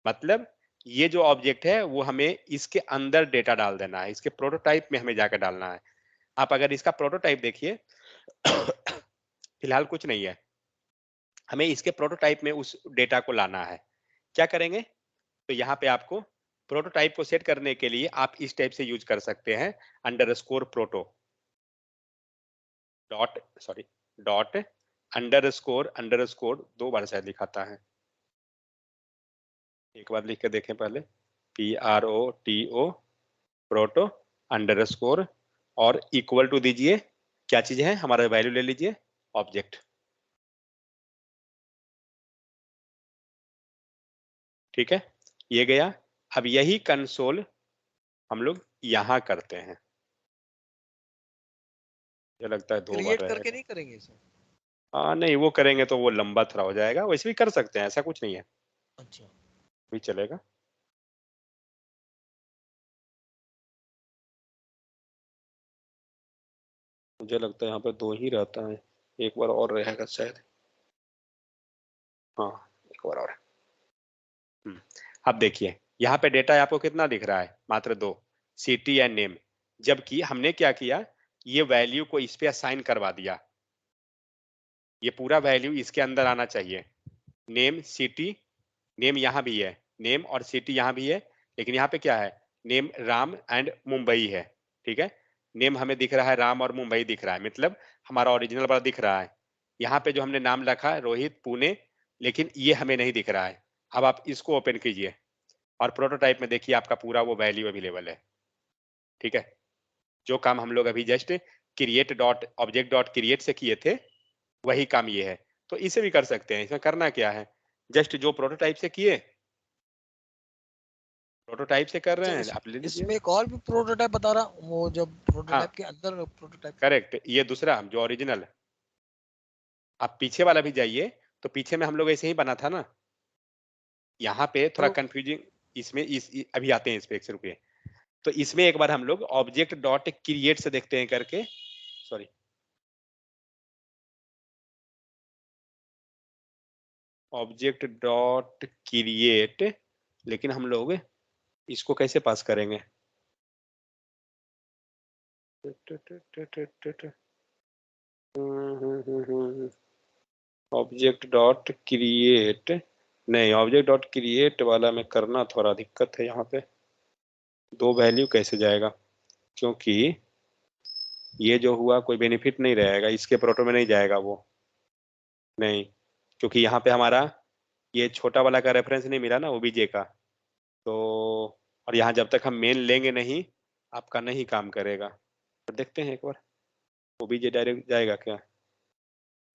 मतलब ये जो ऑब्जेक्ट है वो हमें इसके अंदर डेटा डाल देना है, इसके प्रोटोटाइप में हमें जाकर डालना है. आप अगर इसका प्रोटोटाइप देखिए फिलहाल कुछ नहीं है, हमें इसके प्रोटोटाइप में उस डेटा को लाना है. क्या करेंगे, तो यहाँ पे आपको प्रोटोटाइप को सेट करने के लिए आप इस टाइप से यूज कर सकते हैं, underscore proto dot sorry dot underscore 2 बार शायद लिखाता है, एक बार लिख के देखें पहले. PROTO प्रोटो अंडरस्कोर और इक्वल टू दीजिए, क्या चीज है, हमारा वैल्यू ले लीजिए ऑब्जेक्ट. ठीक है, ये गया. अब यही कंसोल हम लोग यहां करते हैं. मुझे लगता है 2 बार क्रिएट करके रहेगा. नहीं करेंगे इसे? हाँ नहीं, वो करेंगे तो वो लंबा थोड़ा हो जाएगा, वैसे भी कर सकते हैं, ऐसा कुछ नहीं है, अच्छा, भी चलेगा. मुझे लगता है यहाँ पे 2 ही रहता है, एक बार और रहेगा शायद. हाँ, एक बार और है. अब देखिए यहाँ पे डेटा आपको कितना दिख रहा है, मात्र 2. सिटी एंड नेम, जबकि हमने क्या किया, ये वैल्यू को इस पे असाइन करवा दिया। ये पूरा वैल्यू इसके अंदर आना चाहिए। नेम सिटी, नेम यहाँ भी है, नेम और सिटी यहाँ भी है, लेकिन यहाँ पे क्या है, नेम राम एंड मुंबई है। ठीक है, नेम हमें दिख रहा है राम और मुंबई दिख रहा है, मतलब हमारा ओरिजिनल वाला दिख रहा है। यहाँ पे जो हमने नाम रखा है रोहित पुणे, लेकिन ये हमें नहीं दिख रहा है। अब आप इसको ओपन कीजिए और प्रोटोटाइप में देखिए आपका पूरा वो वैल्यू अवेलेबल है। ठीक है, जो काम हम लोग अभी just create dot object dot create से किए थे वही काम ये है। तो इसे भी कर सकते हैं। इसमें करना क्या है, जस्ट जो प्रोटोटाइप से किए, प्रोटोटाइप से कर रहे हैं, आप ले लीजिए। इसमें एक और भी प्रोटोटाइप बता रहा हूँ, वो जब हाँ प्रोटोटाइप के अंदर प्रोटोटाइप। करेक्ट, ये दूसरा जो ओरिजिनल, आप पीछे वाला भी जाइए, तो पीछे में हम लोग ऐसे ही बना था ना। यहाँ पे थोड़ा तो कंफ्यूजिंग, इसमें अभी आते हैं इस पे, एक से रुकिए। तो इसमें एक बार हम लोग ऑब्जेक्ट डॉट क्रिएट से देखते हैं करके, सॉरी ऑब्जेक्ट डॉट क्रिएट, लेकिन हम लोग इसको कैसे पास करेंगे, ऑब्जेक्ट डॉट क्रिएट, नहीं ऑब्जेक्ट डॉट क्रिएट वाला में करना थोड़ा दिक्कत है। यहाँ पे दो वैल्यू कैसे जाएगा, क्योंकि ये जो हुआ कोई बेनिफिट नहीं रहेगा, इसके प्रोटो में नहीं जाएगा वो, नहीं, क्योंकि यहाँ पे हमारा ये छोटा वाला का रेफरेंस नहीं मिला ना ओबीजे का, तो और यहाँ जब तक हम मेन लेंगे नहीं, आपका नहीं काम करेगा। तो देखते हैं एक बार, ओबीजे डायरेक्ट जाएगा क्या,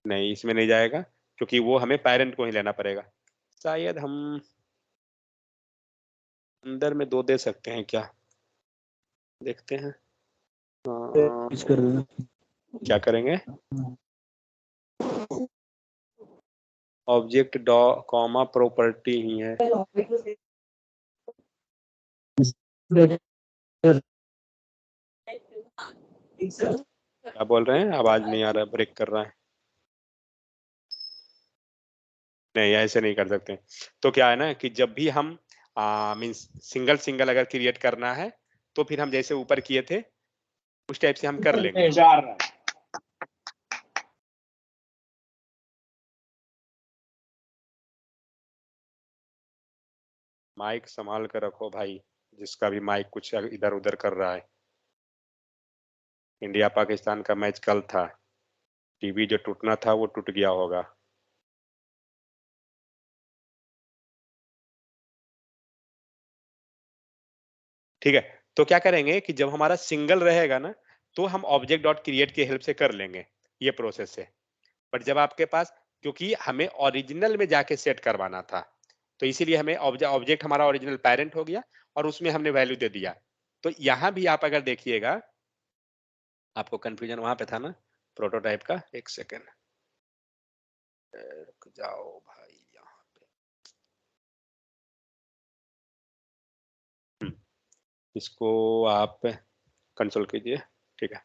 नहीं इसमें नहीं जाएगा, क्योंकि वो हमें पेरेंट को ही लेना पड़ेगा। शायद हम अंदर में दो दे सकते हैं क्या, देखते हैं। क्या करेंगे, ऑब्जेक्ट डॉ कॉमा प्रॉपर्टी ही है, क्या बोल रहे हैं, आवाज नहीं आ रहा है, ब्रेक कर रहा है। नहीं ऐसे नहीं कर सकते। तो क्या है ना कि जब भी हम मीन्स सिंगल सिंगल अगर क्रिएट करना है, तो फिर हम जैसे ऊपर किए थे उस टाइप से हम कर लेंगे। माइक संभाल कर रखो भाई, जिसका भी माइक कुछ इधर उधर कर रहा है। इंडिया पाकिस्तान का मैच कल था, टीवी जो टूटना था वो टूट गया होगा। ठीक है, तो क्या करेंगे कि जब हमारा सिंगल रहेगा ना, तो हम ऑब्जेक्ट डॉट क्रिएट की हेल्प से कर लेंगे ये प्रोसेस से। बट जब आपके पास, क्योंकि हमें ओरिजिनल में जाके सेट करवाना था, तो इसीलिए हमें ऑब्जेक्ट हमारा ओरिजिनल पेरेंट हो गया और उसमें हमने वैल्यू दे दिया। तो यहाँ भी आप अगर देखिएगा, आपको कंफ्यूजन वहां पे था ना प्रोटोटाइप का, एक सेकेंड रुक जाओ भाई, यहाँ पे इसको आप कंसोल कीजिए। ठीक है,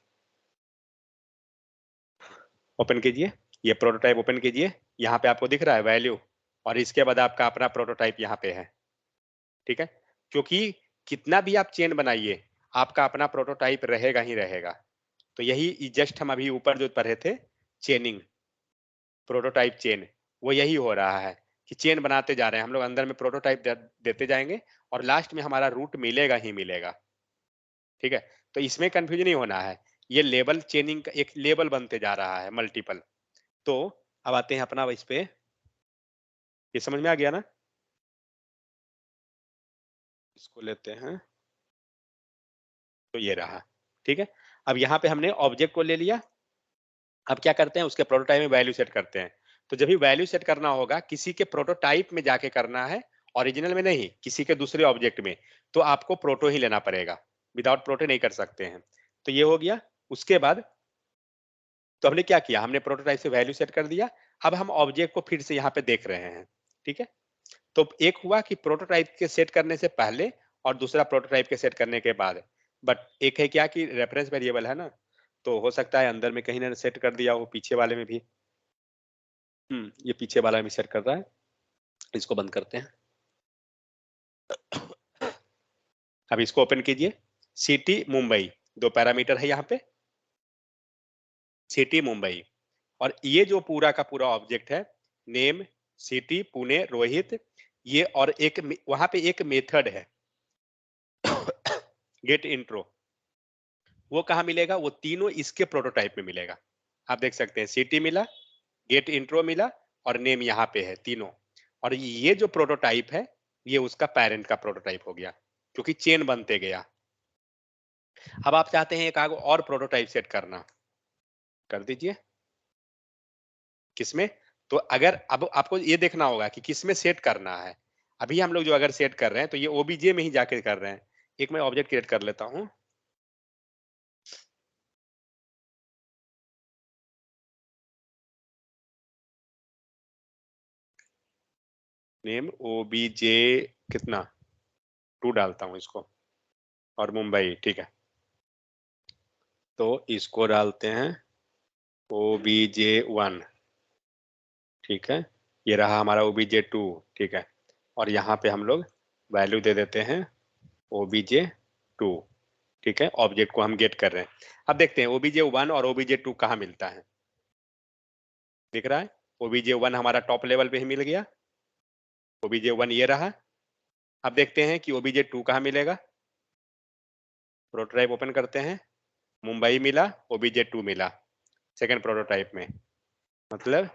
ओपन कीजिए, ये प्रोटोटाइप ओपन कीजिए। यहाँ पे आपको दिख रहा है वैल्यू, और इसके बाद आपका अपना प्रोटोटाइप यहाँ पे है। ठीक है, क्योंकि कितना भी आप चेन बनाइए, आपका अपना प्रोटोटाइप रहेगा ही रहेगा। तो यही जस्ट हम अभी ऊपर जो पढ़े थे, चेनिंग, प्रोटोटाइप चेन, वो यही हो रहा है कि चेन बनाते जा रहे हैं हम लोग, अंदर में प्रोटोटाइप देते जाएंगे और लास्ट में हमारा रूट मिलेगा ही मिलेगा। ठीक है, तो इसमें कंफ्यूजन नहीं होना है, ये लेबल चेनिंग का एक लेबल बनते जा रहा है मल्टीपल। तो अब आते हैं अपना इस पे, ये समझ में आ गया ना, इसको लेते हैं, तो ये रहा। ठीक है, अब यहाँ पे हमने ऑब्जेक्ट को ले लिया, अब क्या करते हैं उसके प्रोटोटाइप में वैल्यू सेट करते हैं। तो जब भी वैल्यू सेट करना होगा, किसी के प्रोटोटाइप में जाके करना है, ओरिजिनल में नहीं, किसी के दूसरे ऑब्जेक्ट में, तो आपको प्रोटो ही लेना पड़ेगा, विदाउट प्रोटो नहीं कर सकते हैं। तो ये हो गया। उसके बाद तो हमने क्या किया, हमने प्रोटोटाइप से वैल्यू सेट कर दिया। अब हम ऑब्जेक्ट को फिर से यहाँ पे देख रहे हैं। ठीक है, तो एक हुआ कि प्रोटोटाइप के सेट करने से पहले और दूसरा प्रोटोटाइप के सेट करने के बाद। बट एक है क्या कि रेफरेंस वेरिएबल है ना, तो हो सकता है अंदर में कहीं ना सेट कर दिया हो, पीछे वाले में भी। ये पीछे वाला भी सेट कर रहा है, इसको बंद करते हैं। अब इसको ओपन कीजिए, सिटी मुंबई, 2 पैरामीटर है यहाँ पे, सिटी मुंबई। और ये जो पूरा का पूरा ऑब्जेक्ट है, नेम, सिटी, पुणे, रोहित, ये और एक वहां पे एक मेथड है गेट इंट्रो, वो कहाँ मिलेगा? वो तीनों इसके प्रोटोटाइप में मिलेगा। आप देख सकते हैं सिटी मिला, गेट इंट्रो मिला और नेम यहाँ पे है तीनों। और ये जो प्रोटोटाइप है, ये उसका पेरेंट का प्रोटोटाइप हो गया, क्योंकि चेन बनते गया। अब आप चाहते हैं एक आगे और प्रोटोटाइप सेट करना, कर दीजिए। किसमें? तो अगर अब आपको ये देखना होगा कि किसमें सेट करना है। अभी हम लोग जो अगर सेट कर रहे हैं तो ये ओबीजे में ही जाके कर रहे हैं। एक मैं ऑब्जेक्ट क्रिएट कर लेता हूं। नेम ओबीजे कितना 2 डालता हूं इसको, और मुंबई, ठीक है। तो इसको डालते हैं OBJ1, ठीक है। ये रहा हमारा OBJ2, ठीक है। और यहाँ पे हम लोग वैल्यू दे देते हैं OBJ2, ठीक है। ऑब्जेक्ट को हम गेट कर रहे हैं। अब देखते हैं OBJ1 और OBJ2 कहाँ मिलता है। दिख रहा है? OBJ1 हमारा टॉप लेवल पे ही मिल गया, OBJ1 ये रहा। अब देखते हैं कि OBJ2 कहाँ मिलेगा। प्रोटोटाइप ओपन करते हैं, मुंबई मिला, OBJ2 मिला सेकंड प्रोटोटाइप में, मतलब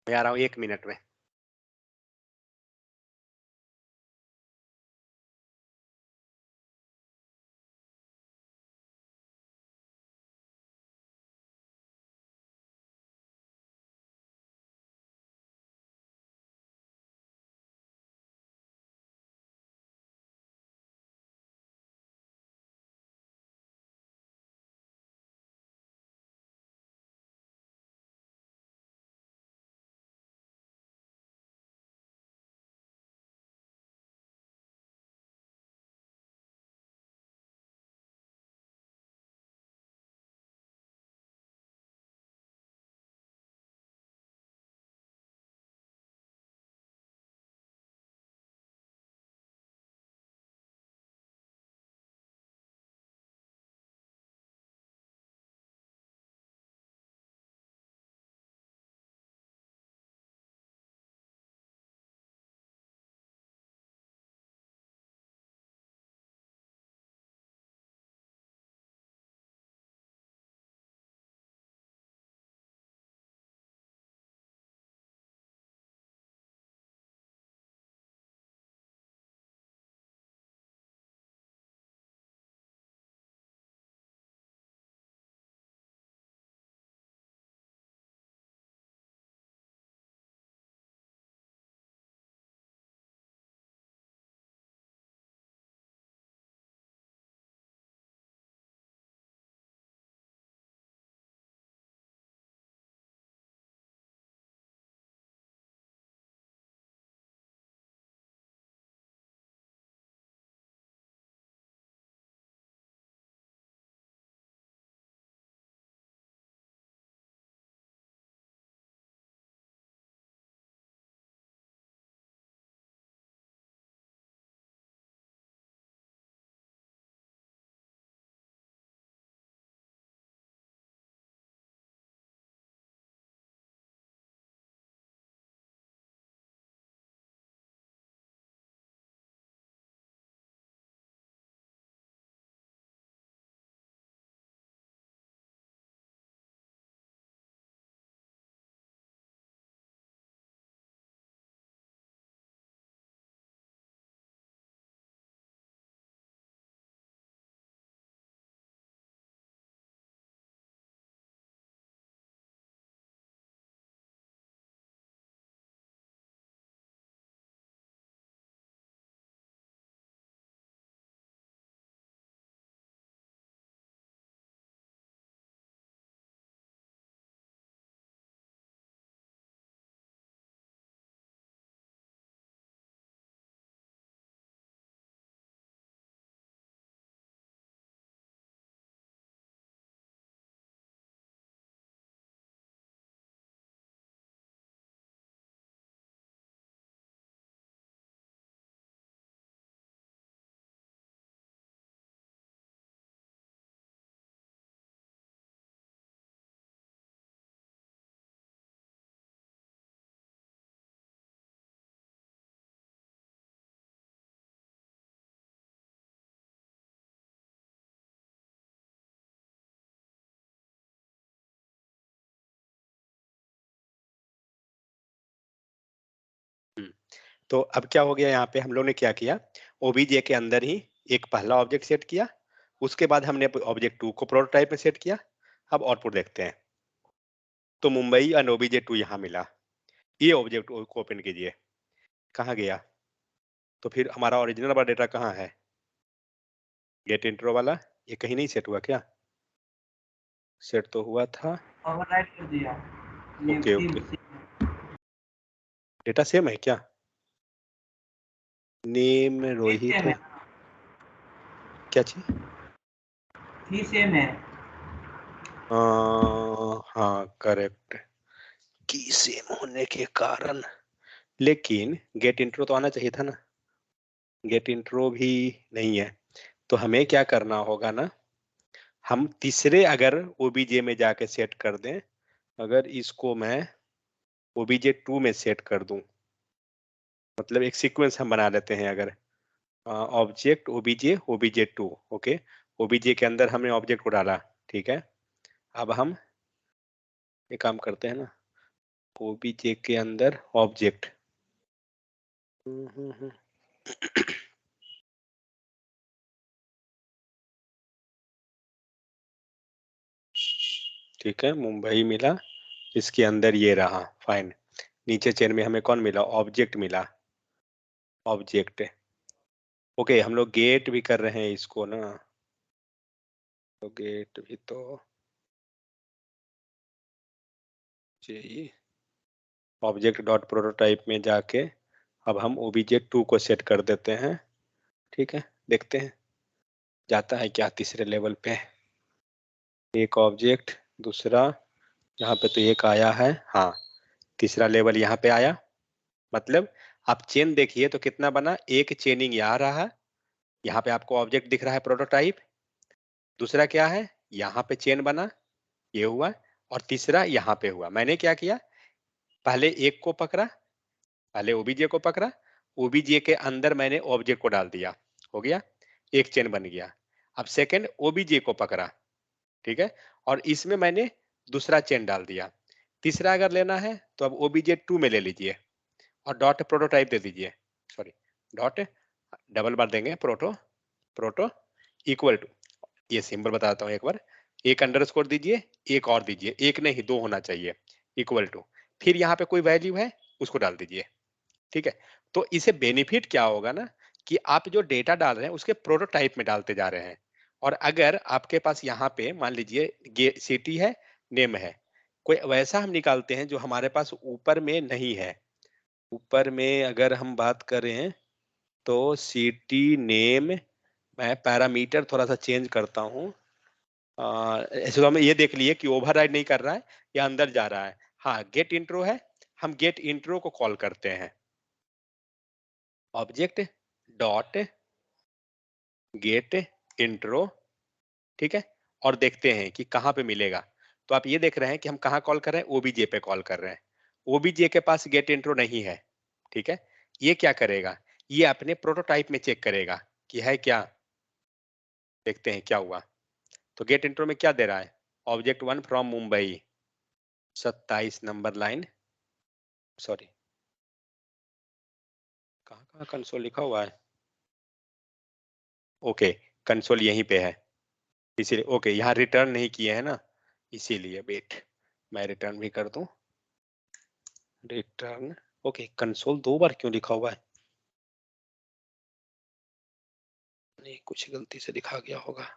मैं आ रहा हूँ 1 मिनट में। तो अब क्या हो गया, यहाँ पे हम लोग ने क्या किया, ओबीजे के अंदर ही एक पहला ऑब्जेक्ट सेट किया, उसके बाद हमने ऑब्जेक्ट 2 को प्रोटोटाइप में सेट किया। अब आउटपुट देखते हैं। तो मुंबई और ओबीजे 2 यहाँ मिला। ये ऑब्जेक्ट को ओपन कीजिए, कहाँ गया? तो फिर हमारा ओरिजिनल वाला डेटा कहाँ है? गेट इंट्रो वाला, ये कहीं नहीं सेट हुआ क्या? सेट तो हुआ था। ओवरराइट कर दिया। ये okay same okay, data same है क्या? नेम रोहित सेम है, है, क्या चीज? ही सेम है। हाँ करेक्ट, की सेम होने के कारण। लेकिन गेट इंट्रो तो आना चाहिए था ना, गेट इंट्रो भी नहीं है। तो हमें क्या करना होगा ना, हम तीसरे अगर ओबीजे में जाके सेट कर दें, अगर इसको मैं ओबीजे 2 में सेट कर दूं, मतलब एक सीक्वेंस हम बना लेते हैं। अगर object OBJ OBJ 2, okay, OBJ के अंदर हमने ऑब्जेक्ट को डाला, ठीक है। अब हम ये काम करते हैं ना, ओबीजे के अंदर ऑब्जेक्ट, ठीक है, मुंबई मिला, इसके अंदर ये रहा, फाइन। नीचे चेन में हमें कौन मिला? ऑब्जेक्ट मिला, ऑब्जेक्ट। ओके, हम लोग गेट भी कर रहे हैं इसको ना, तो गेट भी तो चाहिए। ऑब्जेक्ट डॉट प्रोटोटाइप में जाके अब हम ओबीजे 2 को सेट कर देते हैं, ठीक है। देखते हैं जाता है क्या तीसरे लेवल पे। एक ऑब्जेक्ट, दूसरा, यहाँ पे तो एक आया है, हाँ तीसरा लेवल यहाँ पे आया। मतलब आप चेन देखिए तो कितना बना, एक चेनिंग यहाँ रहा, यहाँ पे आपको ऑब्जेक्ट दिख रहा है प्रोटोटाइप, दूसरा क्या है, यहाँ पे चेन बना, ये हुआ, और तीसरा यहाँ पे हुआ। मैंने क्या किया, पहले एक को पकड़ा, पहले ओबीजे को पकड़ा, ओबीजे के अंदर मैंने ऑब्जेक्ट को डाल दिया, हो गया, एक चेन बन गया। अब सेकंड ओबीजे को पकड़ा, ठीक है, और इसमें मैंने दूसरा चेन डाल दिया। तीसरा अगर लेना है तो अब ओबीजे 2 में ले लीजिए और डॉट प्रोटोटाइप दे दीजिए, सॉरी डॉट डबल बार देंगे, प्रोटो प्रोटो इक्वल टू, ये सिंबल बताता हूँ एक बार, एक अंडरस्कोर दीजिए, एक और दीजिए, एक नहीं दो होना चाहिए, इक्वल टू, फिर यहाँ पे कोई वैल्यू है उसको डाल दीजिए, ठीक है। तो इसे बेनिफिट क्या होगा ना, कि आप जो डेटा डाल रहे हैं उसके प्रोटोटाइप में डालते जा रहे हैं। और अगर आपके पास यहाँ पे मान लीजिए सिटी है, नेम है, कोई वैसा हम निकालते हैं जो हमारे पास ऊपर में नहीं है। ऊपर में अगर हम बात करें तो सिटी नेम, मैं पैरामीटर थोड़ा सा चेंज करता हूँ। ऐसे तो हमें ये देख लिए कि ओवरराइड नहीं कर रहा है या अंदर जा रहा है। हाँ गेट इंट्रो है, हम गेट इंट्रो को कॉल करते हैं, ऑब्जेक्ट डॉट गेट इंट्रो, ठीक है, और देखते हैं कि कहाँ पे मिलेगा। तो आप ये देख रहे हैं कि हम कहाँ कॉल कर रहे हैं, ओबीजे पे कॉल कर रहे हैं। ओबीजे के पास गेट इंट्रो नहीं है, ठीक है। ये क्या करेगा, ये अपने प्रोटोटाइप में चेक करेगा कि है क्या, देखते हैं क्या हुआ। तो गेट इंट्रो में क्या दे रहा है, object 1 from Mumbai, 27 number line, sorry कहाँ कहाँ कंसोल लिखा हुआ है, ओके कंसोल यहीं पे है, इसीलिए ओके यहाँ रिटर्न नहीं किए हैं ना, इसीलिए वेट मैं रिटर्न भी कर दूं, रिटर्न, ओके कंसोल 2 बार क्यों लिखा हुआ है, नहीं कुछ गलती से लिखा गया होगा।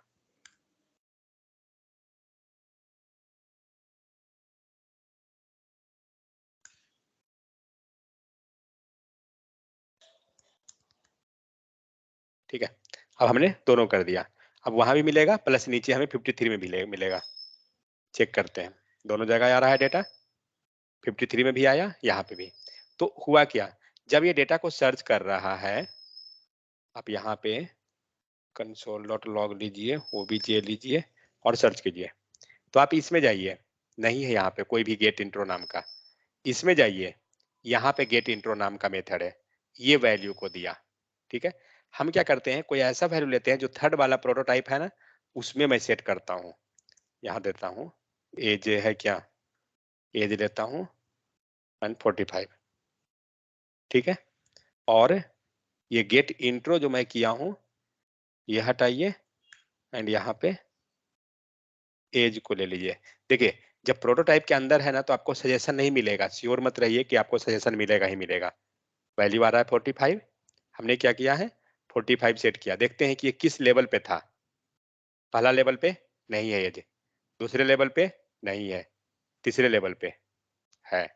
ठीक है, अब हमने दोनों कर दिया, अब वहां भी मिलेगा प्लस नीचे हमें 53 में भी मिलेगा, चेक करते हैं, दोनों जगह आ रहा है डेटा, 53 में भी आया, यहाँ पे भी। तो हुआ क्या, जब ये डेटा को सर्च कर रहा है, आप यहाँ पे कंसोल डॉट लॉग लीजिए, ओबीजे लीजिए और सर्च कीजिए। तो आप इसमें जाइए, नहीं है यहाँ पे कोई भी गेट इंट्रो नाम का, इसमें जाइए, यहाँ पे गेट इंट्रो नाम का मेथड है, ये वैल्यू को दिया, ठीक है। हम क्या करते हैं, कोई ऐसा वैल्यू लेते हैं जो थर्ड वाला प्रोटोटाइप है ना, उसमें मैं सेट करता हूँ, यहाँ देता हूँ एज है क्या, एज लेता हूँ 145, ठीक है। और ये गेट इंट्रो जो मैं किया हूं ये हटाइए एंड यहाँ पे एज को ले लीजिए। देखिए जब प्रोटोटाइप के अंदर है ना तो आपको सजेशन नहीं मिलेगा, श्योर मत रहिए कि आपको सजेशन मिलेगा ही मिलेगा। वैल्यू आ रहा है 45, हमने क्या किया है 45 सेट किया। देखते हैं कि ये किस लेवल पे था। पहला लेवल पे नहीं है ये, दूसरे लेवल पे नहीं है, तीसरे लेवल पे है।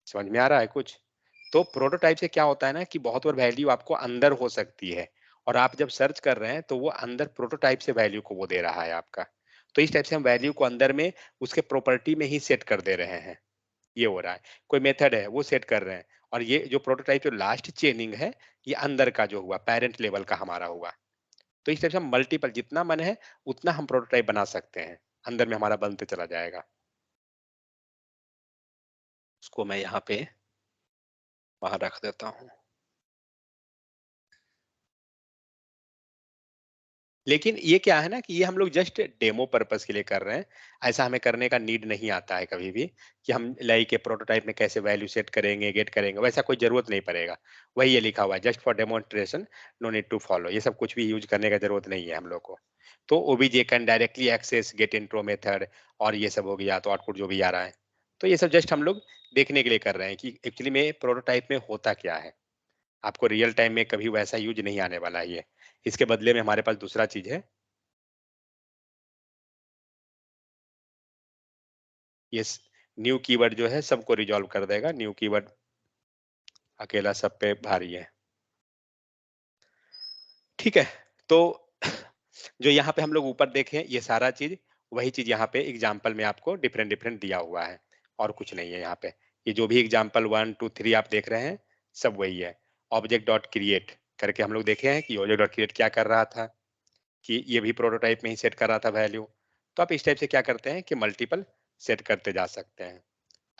समझ में आ रहा है कुछ? तो प्रोटोटाइप से क्या होता है ना कि बहुत बार वैल्यू आपको अंदर हो सकती है और आप जब सर्च कर रहे हैं तो वो अंदर प्रोटोटाइप से वैल्यू को वो दे रहा है आपका। तो इस टाइप से हम वैल्यू को अंदर में उसके प्रॉपर्टी में ही सेट कर दे रहे हैं। ये हो रहा है, कोई मेथड है वो सेट कर रहे हैं और ये जो प्रोटोटाइप जो लास्ट चेनिंग है ये अंदर का जो हुआ पेरेंट लेवल का हमारा हुआ। तो इस टाइप से हम मल्टीपल जितना मन है उतना हम प्रोटोटाइप बना सकते हैं, अंदर में हमारा बनते चला जाएगा। उसको मैं यहाँ पे बाहर रख देता हूँ। लेकिन ये क्या है ना कि ये हम लोग जस्ट डेमो पर्पस के लिए कर रहे हैं। ऐसा हमें करने का नीड नहीं आता है कभी भी कि हम लाई के प्रोटोटाइप में कैसे वैल्यू सेट करेंगे गेट करेंगे, वैसा कोई जरूरत नहीं पड़ेगा। वही ये लिखा हुआ है just for demonstration, no need to follow. ये सब कुछ भी यूज करने का जरूरत नहीं है हम लोग को। तो OBJ can directly access get intro method और ये सब हो गया, तो आउटपुट जो भी आ रहा है तो ये सब जस्ट हम लोग देखने के लिए कर रहे हैं कि एक्चुअली में प्रोटोटाइप में होता क्या है। आपको रियल टाइम में कभी वैसा यूज नहीं आने वाला है ये। इसके बदले में हमारे पास दूसरा चीज है, ये न्यू कीवर्ड जो है सबको रिजॉल्व कर देगा। न्यू कीवर्ड अकेला सब पे भारी है। ठीक है, तो जो यहाँ पे हम लोग ऊपर देखें ये सारा चीज वही चीज यहाँ पे एग्जाम्पल में आपको डिफरेंट डिफरेंट दिया हुआ है और कुछ नहीं है यहाँ पे। ये जो भी एग्जाम्पल 1 2 3 आप देख रहे हैं सब वही है। ऑब्जेक्ट डॉट क्रिएट करके हम लोग देखे हैं कि ऑब्जेक्ट डॉट क्रिएट क्या कर रहा था कि ये भी प्रोटोटाइप में ही सेट कर रहा था वैल्यू। तो आप इस टाइप से क्या करते हैं कि मल्टीपल सेट करते जा सकते हैं।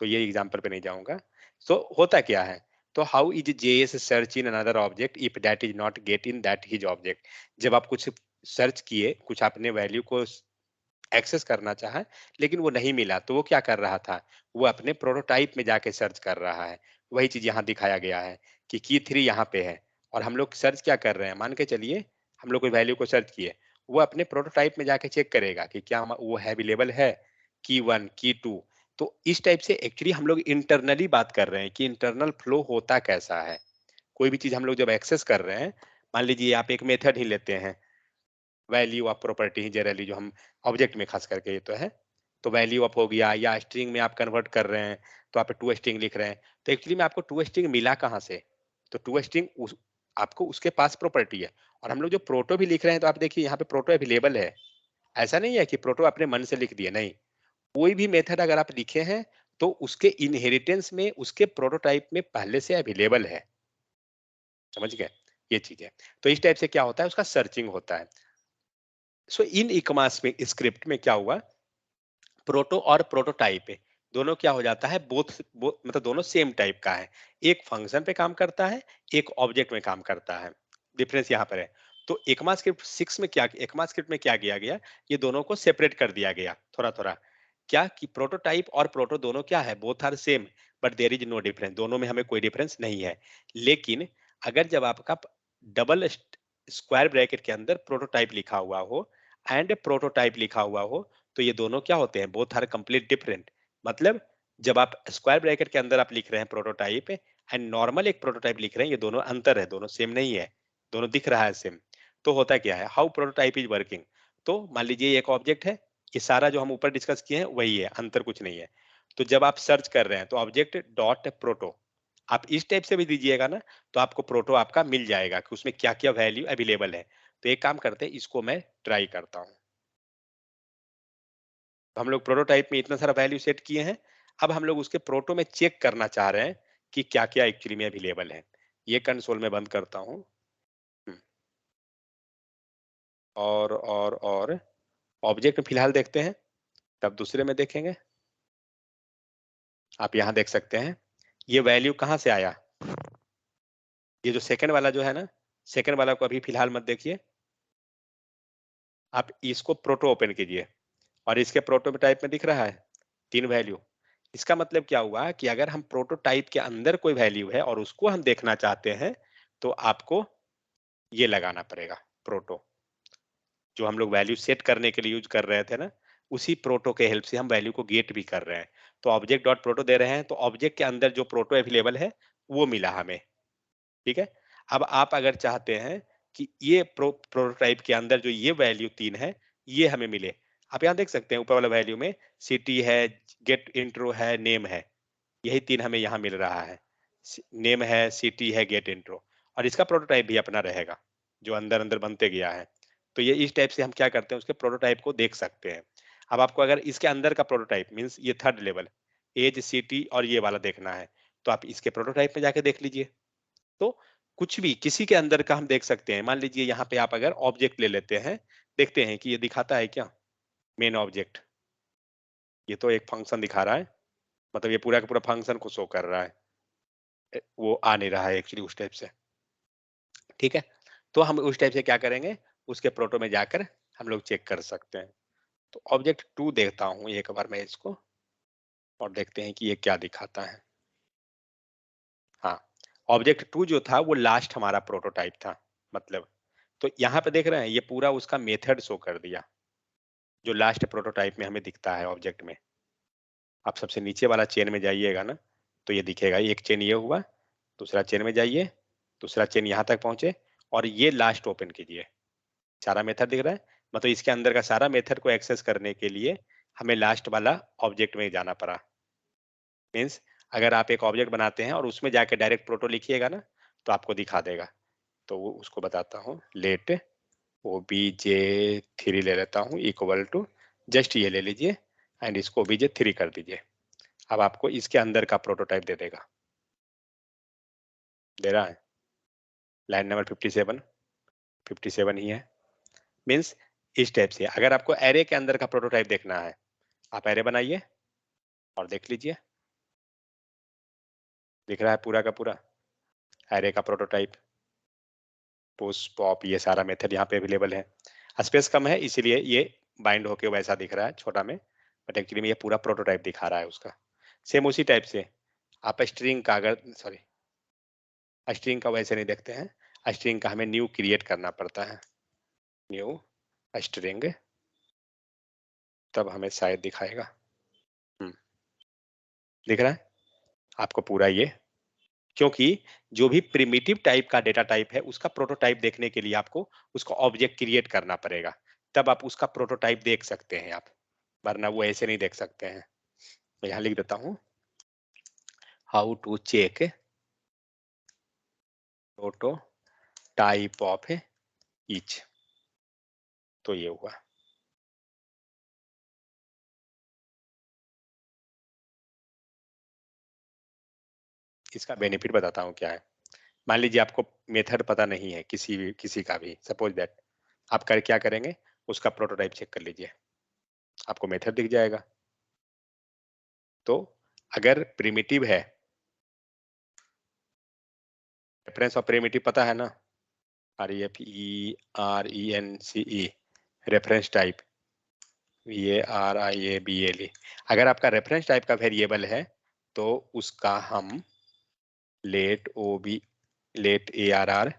तो ये एग्जांपल पे नहीं जाऊंगा। सो होता क्या है, तो how is JS search in another object if that is not get in that his object. जब आप कुछ सर्च किए, कुछ आपने वैल्यू को एक्सेस करना चाहा लेकिन वो नहीं मिला, तो वो क्या कर रहा था, वो अपने प्रोटोटाइप में जाके सर्च कर रहा है। वही चीज यहाँ दिखाया गया है कि की 3 यहाँ पे है और हम लोग सर्च क्या कर रहे हैं, मान के चलिए हम लोग कोई वैल्यू को सर्च किए, वो अपने प्रोटोटाइप में जाके चेक करेगा कि क्या वो अवेलेबल है, की 1 की 2। तो इस टाइप से एक्चुअली हम लोग इंटरनली बात कर रहे हैं कि इंटरनल फ्लो होता कैसा है। कोई भी चीज हम लोग जब एक्सेस कर रहे हैं, मान लीजिए आप एक मेथड ही लेते हैं, value of property he generally जो हम ऑब्जेक्ट में खास करके ये तो है। तो वैल्यू ऑफ हो गया या स्ट्रिंग में आप कन्वर्ट कर रहे हैं तो आप टू स्ट्रिंग लिख रहे हैं। तो एक्चुअली में आपको टू स्ट्रिंग मिला कहाँ से, तो टू स्ट्रिंग आपको उसके पास प्रॉपर्टी है। और हम लोग जो प्रोटो भी लिख रहे हैं तो आप देखिए यहाँ पे प्रोटो अवेलेबल है। ऐसा नहीं है कि प्रोटो अपने मन से लिख दिए, नहीं। कोई भी मेथड अगर आप लिखे हैं तो उसके इनहेरिटेंस में उसके प्रोटोटाइप में पहले से अवेलेबल है। समझ गए, ये चीज है। तो इस टाइप से क्या होता है, उसका सर्चिंग होता है। सो इन इकमास में स्क्रिप्ट में क्या हुआ, प्रोटो और प्रोटोटाइप है दोनों क्या हो जाता है, बोथ मतलब दोनों सेम टाइप का है। एक फंक्शन पे काम करता है, एक ऑब्जेक्ट में काम करता है। डिफरेंस यहाँ पर है। तो ECMAScript 6 में क्या, ECMAScript में क्या किया गया, ये दोनों को सेपरेट कर दिया गया थोड़ा थोड़ा। क्या कि प्रोटोटाइप और प्रोटो दोनों क्या है, both are same but there is no difference, दोनों में हमें कोई डिफरेंस नहीं है। लेकिन अगर जब आपका डबल स्क्वायर ब्रैकेट के अंदर प्रोटोटाइप लिखा हुआ हो एंड प्रोटोटाइप लिखा हुआ हो, तो ये दोनों क्या होते हैं, बोथ आर कंप्लीट डिफरेंट। मतलब जब आप स्क्वायर ब्रैकेट के अंदर आप लिख रहे हैं प्रोटोटाइप एंड नॉर्मल एक प्रोटोटाइप लिख रहे हैं, ये दोनों अंतर है, दोनों सेम नहीं है, दोनों दिख रहा है सेम। तो होता क्या है, हाउ प्रोटोटाइप इज वर्किंग। तो मान लीजिए एक ऑब्जेक्ट है, ये सारा जो हम ऊपर डिस्कस किए हैं वही है, अंतर कुछ नहीं है। तो जब आप सर्च कर रहे हैं तो ऑब्जेक्ट डॉट प्रोटो आप इस टाइप से भी दीजिएगा ना, तो आपको प्रोटो आपका मिल जाएगा कि उसमें क्या क्या वैल्यू अवेलेबल है। तो एक काम करते हैं, इसको मैं ट्राई करता हूँ। तो हम लोग प्रोटोटाइप में इतना सारा वैल्यू सेट किए हैं, अब हम लोग उसके प्रोटो में चेक करना चाह रहे हैं कि क्या क्या एक्चुअली में अवेलेबल है। ये कंसोल में बंद करता हूँ। और ऑब्जेक्ट में फिलहाल देखते हैं, तब दूसरे में देखेंगे। आप यहाँ देख सकते हैं ये वैल्यू कहाँ से आया, ये जो सेकंड वाला जो है ना, सेकंड वाला को अभी फिलहाल मत देखिए, आप इसको प्रोटो ओपन कीजिए और इसके प्रोटो टाइप में दिख रहा है 3 वैल्यू। इसका मतलब क्या हुआ कि अगर हम प्रोटोटाइप के अंदर कोई वैल्यू है और उसको हम देखना चाहते हैं, तो आपको ये लगाना पड़ेगा प्रोटो, जो हम लोग वैल्यू सेट करने के लिए यूज कर रहे थे ना, उसी प्रोटो के हेल्प से हम वैल्यू को गेट भी कर रहे हैं। तो ऑब्जेक्ट डॉट प्रोटो दे रहे हैं, तो ऑब्जेक्ट के अंदर जो प्रोटो अवेलेबल है वो मिला हमें। ठीक है। अब आप अगर चाहते हैं कि ये प्रोटोटाइप के अंदर जो ये वैल्यू 3 है, ये हमें मिले, आप यहाँ देख सकते हैं ऊपर वाला वैल्यू में सिटी है, गेट इंट्रो है, नेम है, यही 3 हमें यहाँ मिल रहा है। नेम है, सिटी है, गेट इंट्रो, और इसका प्रोटोटाइप भी अपना रहेगा जो अंदर अंदर बनते गया है। तो ये इस टाइप से हम क्या करते हैं, उसके प्रोटोटाइप को देख सकते हैं। अब आपको अगर इसके अंदर का प्रोटोटाइप मीन्स ये थर्ड लेवल एज, सिटी और ये वाला देखना है, तो आप इसके प्रोटोटाइप में जाके देख लीजिए। तो कुछ भी किसी के अंदर का हम देख सकते हैं। मान लीजिए यहाँ पे आप अगर ऑब्जेक्ट ले लेते हैं, देखते हैं कि ये दिखाता है क्या मेन ऑब्जेक्ट। ये तो एक फंक्शन दिखा रहा है, मतलब ये पूरा का पूरा फंक्शन को शो कर रहा है, वो आ नहीं रहा है एक्चुअली उस टाइप से। ठीक है। तो हम उस टाइप से क्या करेंगे, उसके प्रोटो में जाकर हम लोग चेक कर सकते हैं। तो ऑब्जेक्ट 2 देखता हूँ एक बार मैं इसको, और देखते हैं कि ये क्या दिखाता है। हाँ, ऑब्जेक्ट 2 जो था वो लास्ट हमारा प्रोटोटाइप था, मतलब तो यहाँ पे देख रहे हैं ये पूरा उसका मेथड शो कर दिया जो लास्ट प्रोटोटाइप में हमें दिखता है ऑब्जेक्ट में। आप सबसे नीचे वाला चेन में जाइएगा ना, तो ये दिखेगा, एक चेन ये हुआ, दूसरा चेन में जाइए, दूसरा चेन यहाँ तक पहुंचे, और ये लास्ट ओपन कीजिए। सारा मेथड दिख रहा है, मतलब इसके अंदर का सारा मेथड को एक्सेस करने के लिए हमें लास्ट वाला ऑब्जेक्ट में जाना पड़ा। मीन्स अगर आप एक ऑब्जेक्ट बनाते हैं और उसमें जाके डायरेक्ट प्रोटो लिखिएगा ना, तो आपको दिखा देगा। तो वो उसको बताता हूँ, लेट obj3 ले लेता हूँ इक्वल टू, जस्ट ये ले लीजिए एंड इसको obj3 कर दीजिए। अब आपको इसके अंदर का प्रोटोटाइप दे देगा, दे रहा है लाइन नंबर 57 ही है। मीन्स इस टाइप से अगर आपको एरे के अंदर का प्रोटोटाइप देखना है, आप एरे बनाइए और देख लीजिए, दिख रहा है पूरा का पूरा एरे का प्रोटोटाइप। पुश पॉप ये सारा मेथड यहाँ पे अवेलेबल है। स्पेस कम है इसीलिए ये बाइंड होके वैसा दिख रहा है छोटा में, बट एक्चुअली में ये पूरा प्रोटोटाइप दिखा रहा है उसका। सेम उसी टाइप से आप स्ट्रिंग का, अगर सॉरी स्ट्रिंग का वैसे नहीं देखते हैं, स्ट्रिंग का हमें न्यू क्रिएट करना पड़ता है, न्यू स्ट्रिंग, तब हमें शायद दिखाएगा। दिख रहा है आपको पूरा ये, क्योंकि जो भी प्रिमिटिव टाइप का डेटा टाइप है उसका प्रोटोटाइप देखने के लिए आपको उसका ऑब्जेक्ट क्रिएट करना पड़ेगा, तब आप उसका प्रोटोटाइप देख सकते हैं आप, वरना वो ऐसे नहीं देख सकते हैं। मैं यहाँ लिख देता हूँ, how to check prototype of each. तो ये हुआ। इसका बेनिफिट बताता हूँ क्या है। मान लीजिए आपको मेथड पता नहीं है किसी का भी, सपोज दैट आप क्या करेंगे, उसका प्रोटोटाइप चेक कर लीजिए, आपको मेथड दिख जाएगा। तो अगर प्रिमिटिव है, रेफरेंस ऑफ प्रिमिटिव पता है ना, REFERENCE, रेफरेंस टाइप VARIABLE। अगर आपका रेफरेंस टाइप का वेरिएबल है तो उसका हम लेट ARR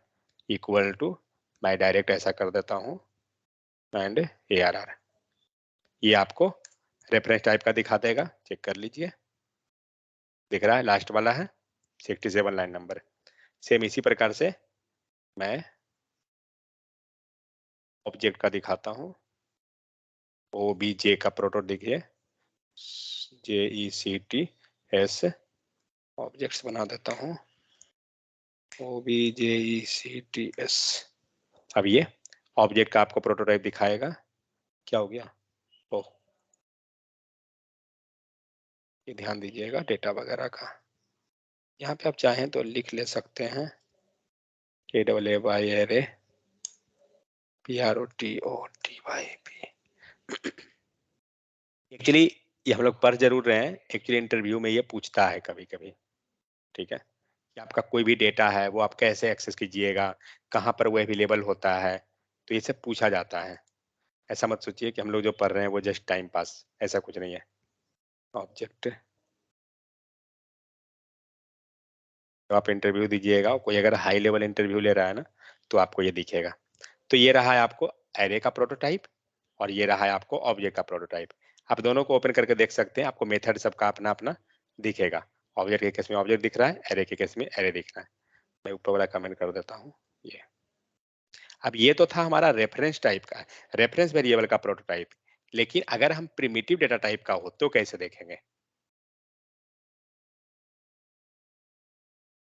इक्वल टू, मैं डायरेक्ट ऐसा कर देता हूँ एंड ARR, ये आपको रेफरेंस टाइप का दिखा देगा, चेक कर लीजिए, दिख रहा है लास्ट वाला है 67 लाइन नंबर। सेम इसी प्रकार से मैं ऑब्जेक्ट का दिखाता हूँ, OBJ का प्रोटो देखिए, JECTS ऑब्जेक्ट्स बना देता हूँ, OBJECTS। अब ये ऑब्जेक्ट का आपको प्रोटोटाइप दिखाएगा। क्या हो गया, ओह ये ध्यान दीजिएगा डेटा वगैरह का, यहाँ पे आप चाहें तो लिख ले सकते हैं KAAY PROTOTYP। एक्चुअली ये हम लोग पढ़ जरूर रहे हैं, एक्चुअली इंटरव्यू में ये पूछता है कभी कभी। ठीक है, कि आपका कोई भी डेटा है वो आप कैसे एक्सेस कीजिएगा, कहाँ पर वो अवेलेबल होता है, तो ये सब पूछा जाता है। ऐसा मत सोचिए कि हम लोग जो पढ़ रहे हैं वो जस्ट टाइम पास, ऐसा कुछ नहीं है। ऑब्जेक्ट तो आप इंटरव्यू दीजिएगा, कोई अगर हाई लेवल इंटरव्यू ले रहा है ना, तो आपको ये दिखेगा। तो ये रहा है आपको एरे का प्रोटोटाइप और ये रहा है आपको ऑब्जेक्ट का प्रोटोटाइप। आप दोनों को ओपन करके देख सकते हैं, आपको मेथड सबका अपना अपना दिखेगा। ऑब्जेक्ट के केस में ऑब्जेक्ट दिख रहा है, एरे के केस में एरे दिख रहा है। मैं ऊपर वाला कमेंट कर देता हूँ ये। अब ये तो था हमारा रेफरेंस टाइप का, रेफरेंस वेरिएबल का प्रोटोटाइप। लेकिन अगर हम प्रिमिटिव डेटा टाइप का हो तो कैसे देखेंगे?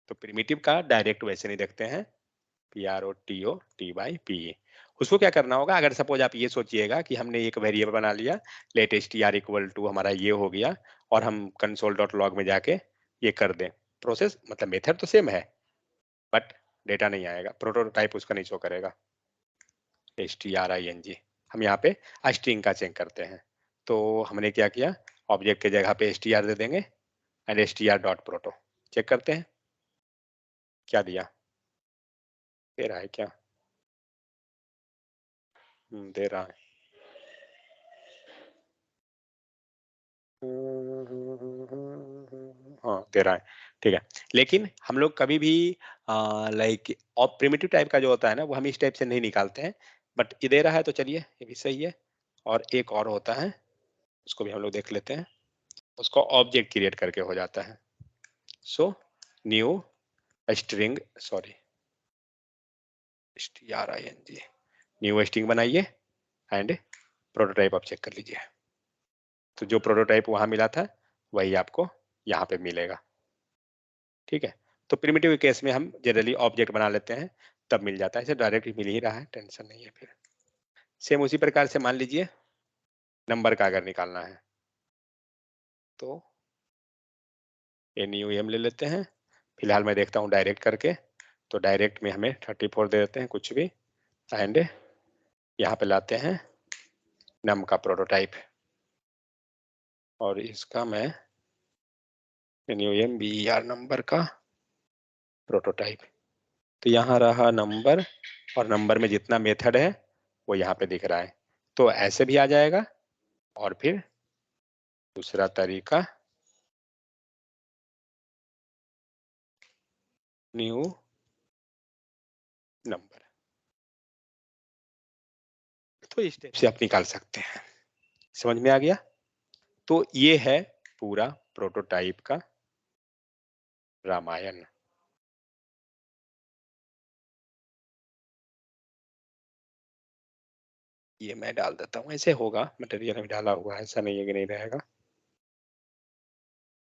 तो प्रिमिटिव का डायरेक्ट वैसे नहीं देखते हैं, PROTOTYPE। उसको क्या करना होगा, अगर सपोज आप ये सोचिएगा कि हमने एक वेरिएबल बना लिया, लेट str इक्वल टू हमारा ये हो गया, और हम console.log में जाके ये कर दें, प्रोसेस मतलब मेथड तो सेम है बट डेटा नहीं आएगा, प्रोटोटाइप उसका नहीं शो करेगा। string हम यहाँ पे स्ट्रिंग का चेक करते हैं, तो हमने क्या किया, ऑब्जेक्ट के जगह पे str दे देंगे एंड str.proto चेक करते हैं क्या दिया, दे रहा है क्या? दे रहा है। हाँ दे रहा है, ठीक है। लेकिन हम लोग कभी भी लाइक प्रिमिटिव टाइप का जो होता है ना, वो हम इस टाइप से नहीं निकालते हैं, बट ये दे रहा है तो चलिए ये भी सही है। और एक और होता है, उसको भी हम लोग देख लेते हैं, उसको ऑब्जेक्ट क्रिएट करके हो जाता है। So new string, sorry string, new string बनाइए एंड प्रोटोटाइप आप चेक कर लीजिए। तो जो प्रोटोटाइप वहां मिला था वही आपको यहाँ पे मिलेगा, ठीक है। तो प्रिमिटिव केस में हम जनरली ऑब्जेक्ट बना लेते हैं, तब मिल जाता है, इसे डायरेक्ट मिल ही रहा है, टेंशन नहीं है। फिर सेम उसी प्रकार से मान लीजिए नंबर का अगर निकालना है तो NUM ले लेते हैं। फिलहाल मैं देखता हूँ डायरेक्ट करके, तो डायरेक्ट में हमें 34 दे देते हैं कुछ भी, एंड यहाँ पे लाते हैं नम का प्रोटोटाइप, और इसका मैं NUM BER नंबर का प्रोटोटाइप। तो यहाँ रहा नंबर, और नंबर में जितना मेथड है वो यहाँ पे दिख रहा है, तो ऐसे भी आ जाएगा। और फिर दूसरा तरीका, न्यू नंबर, तो इस टाइप से आप निकाल सकते हैं। समझ में आ गया? तो ये है पूरा प्रोटोटाइप का रामायण। ये मैं डाल देता हूँ, ऐसे होगा, मटेरियल में डाला हुआ है, ऐसा नहीं है कि नहीं रहेगा।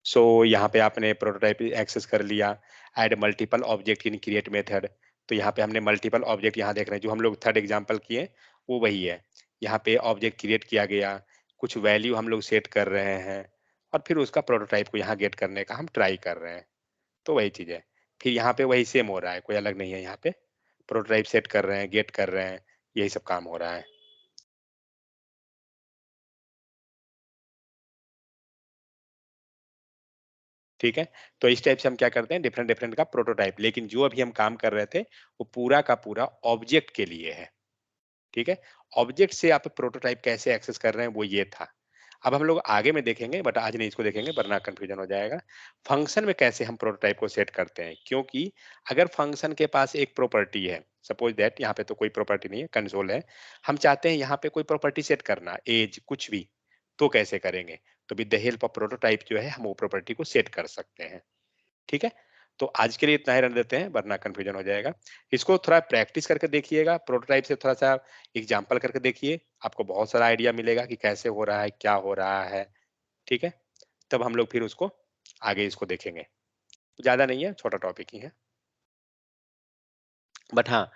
सो यहाँ पे आपने प्रोटोटाइप एक्सेस कर लिया, add multiple object in create method. तो यहाँ पे हमने मल्टीपल ऑब्जेक्ट यहाँ देख रहे हैं, जो हम लोग थर्ड एग्जांपल किए वो वही है। यहाँ पे ऑब्जेक्ट क्रिएट किया गया, कुछ वैल्यू हम लोग सेट कर रहे हैं, और फिर उसका प्रोटोटाइप को यहाँ गेट करने का हम ट्राई कर रहे हैं। तो वही चीज है, फिर यहाँ पे वही सेम हो रहा है, कोई अलग नहीं है। यहाँ पे प्रोटोटाइप सेट कर रहे हैं, गेट कर रहे हैं, यही सब काम हो रहा है। ठीक है, तो इस टाइप से हम क्या करते हैं, डिफरेंट डिफरेंट का प्रोटोटाइप, लेकिन जो अभी हम काम कर रहे थे वो पूरा का पूरा ऑब्जेक्ट के लिए है। ठीक है, ऑब्जेक्ट से आप प्रोटोटाइप कैसे एक्सेस कर रहे हैं वो ये था। अब हम लोग आगे में देखेंगे, बट आज नहीं इसको देखेंगे वरना कंफ्यूजन हो जाएगा। फंक्शन में कैसे हम प्रोटोटाइप को सेट करते हैं, क्योंकि अगर फंक्शन के पास एक प्रॉपर्टी है, सपोज दैट यहाँ पे तो कोई प्रॉपर्टी नहीं है, कंसोल है, हम चाहते हैं यहाँ पे कोई प्रॉपर्टी सेट करना, एज कुछ भी, तो कैसे करेंगे? तो with the help of prototype जो है हम वो प्रॉपर्टी को सेट कर सकते हैं। ठीक है, तो आज के लिए इतना ही रन देते हैं वरना कंफ्यूजन हो जाएगा। इसको थोड़ा प्रैक्टिस करके देखिएगा, प्रोटोटाइप से थोड़ा सा एग्जांपल करके देखिए, आपको बहुत सारा आइडिया मिलेगा कि कैसे हो रहा है, क्या हो रहा है। ठीक है, तब हम लोग फिर उसको आगे इसको देखेंगे। ज्यादा नहीं है, छोटा टॉपिक ही है, बट हाँ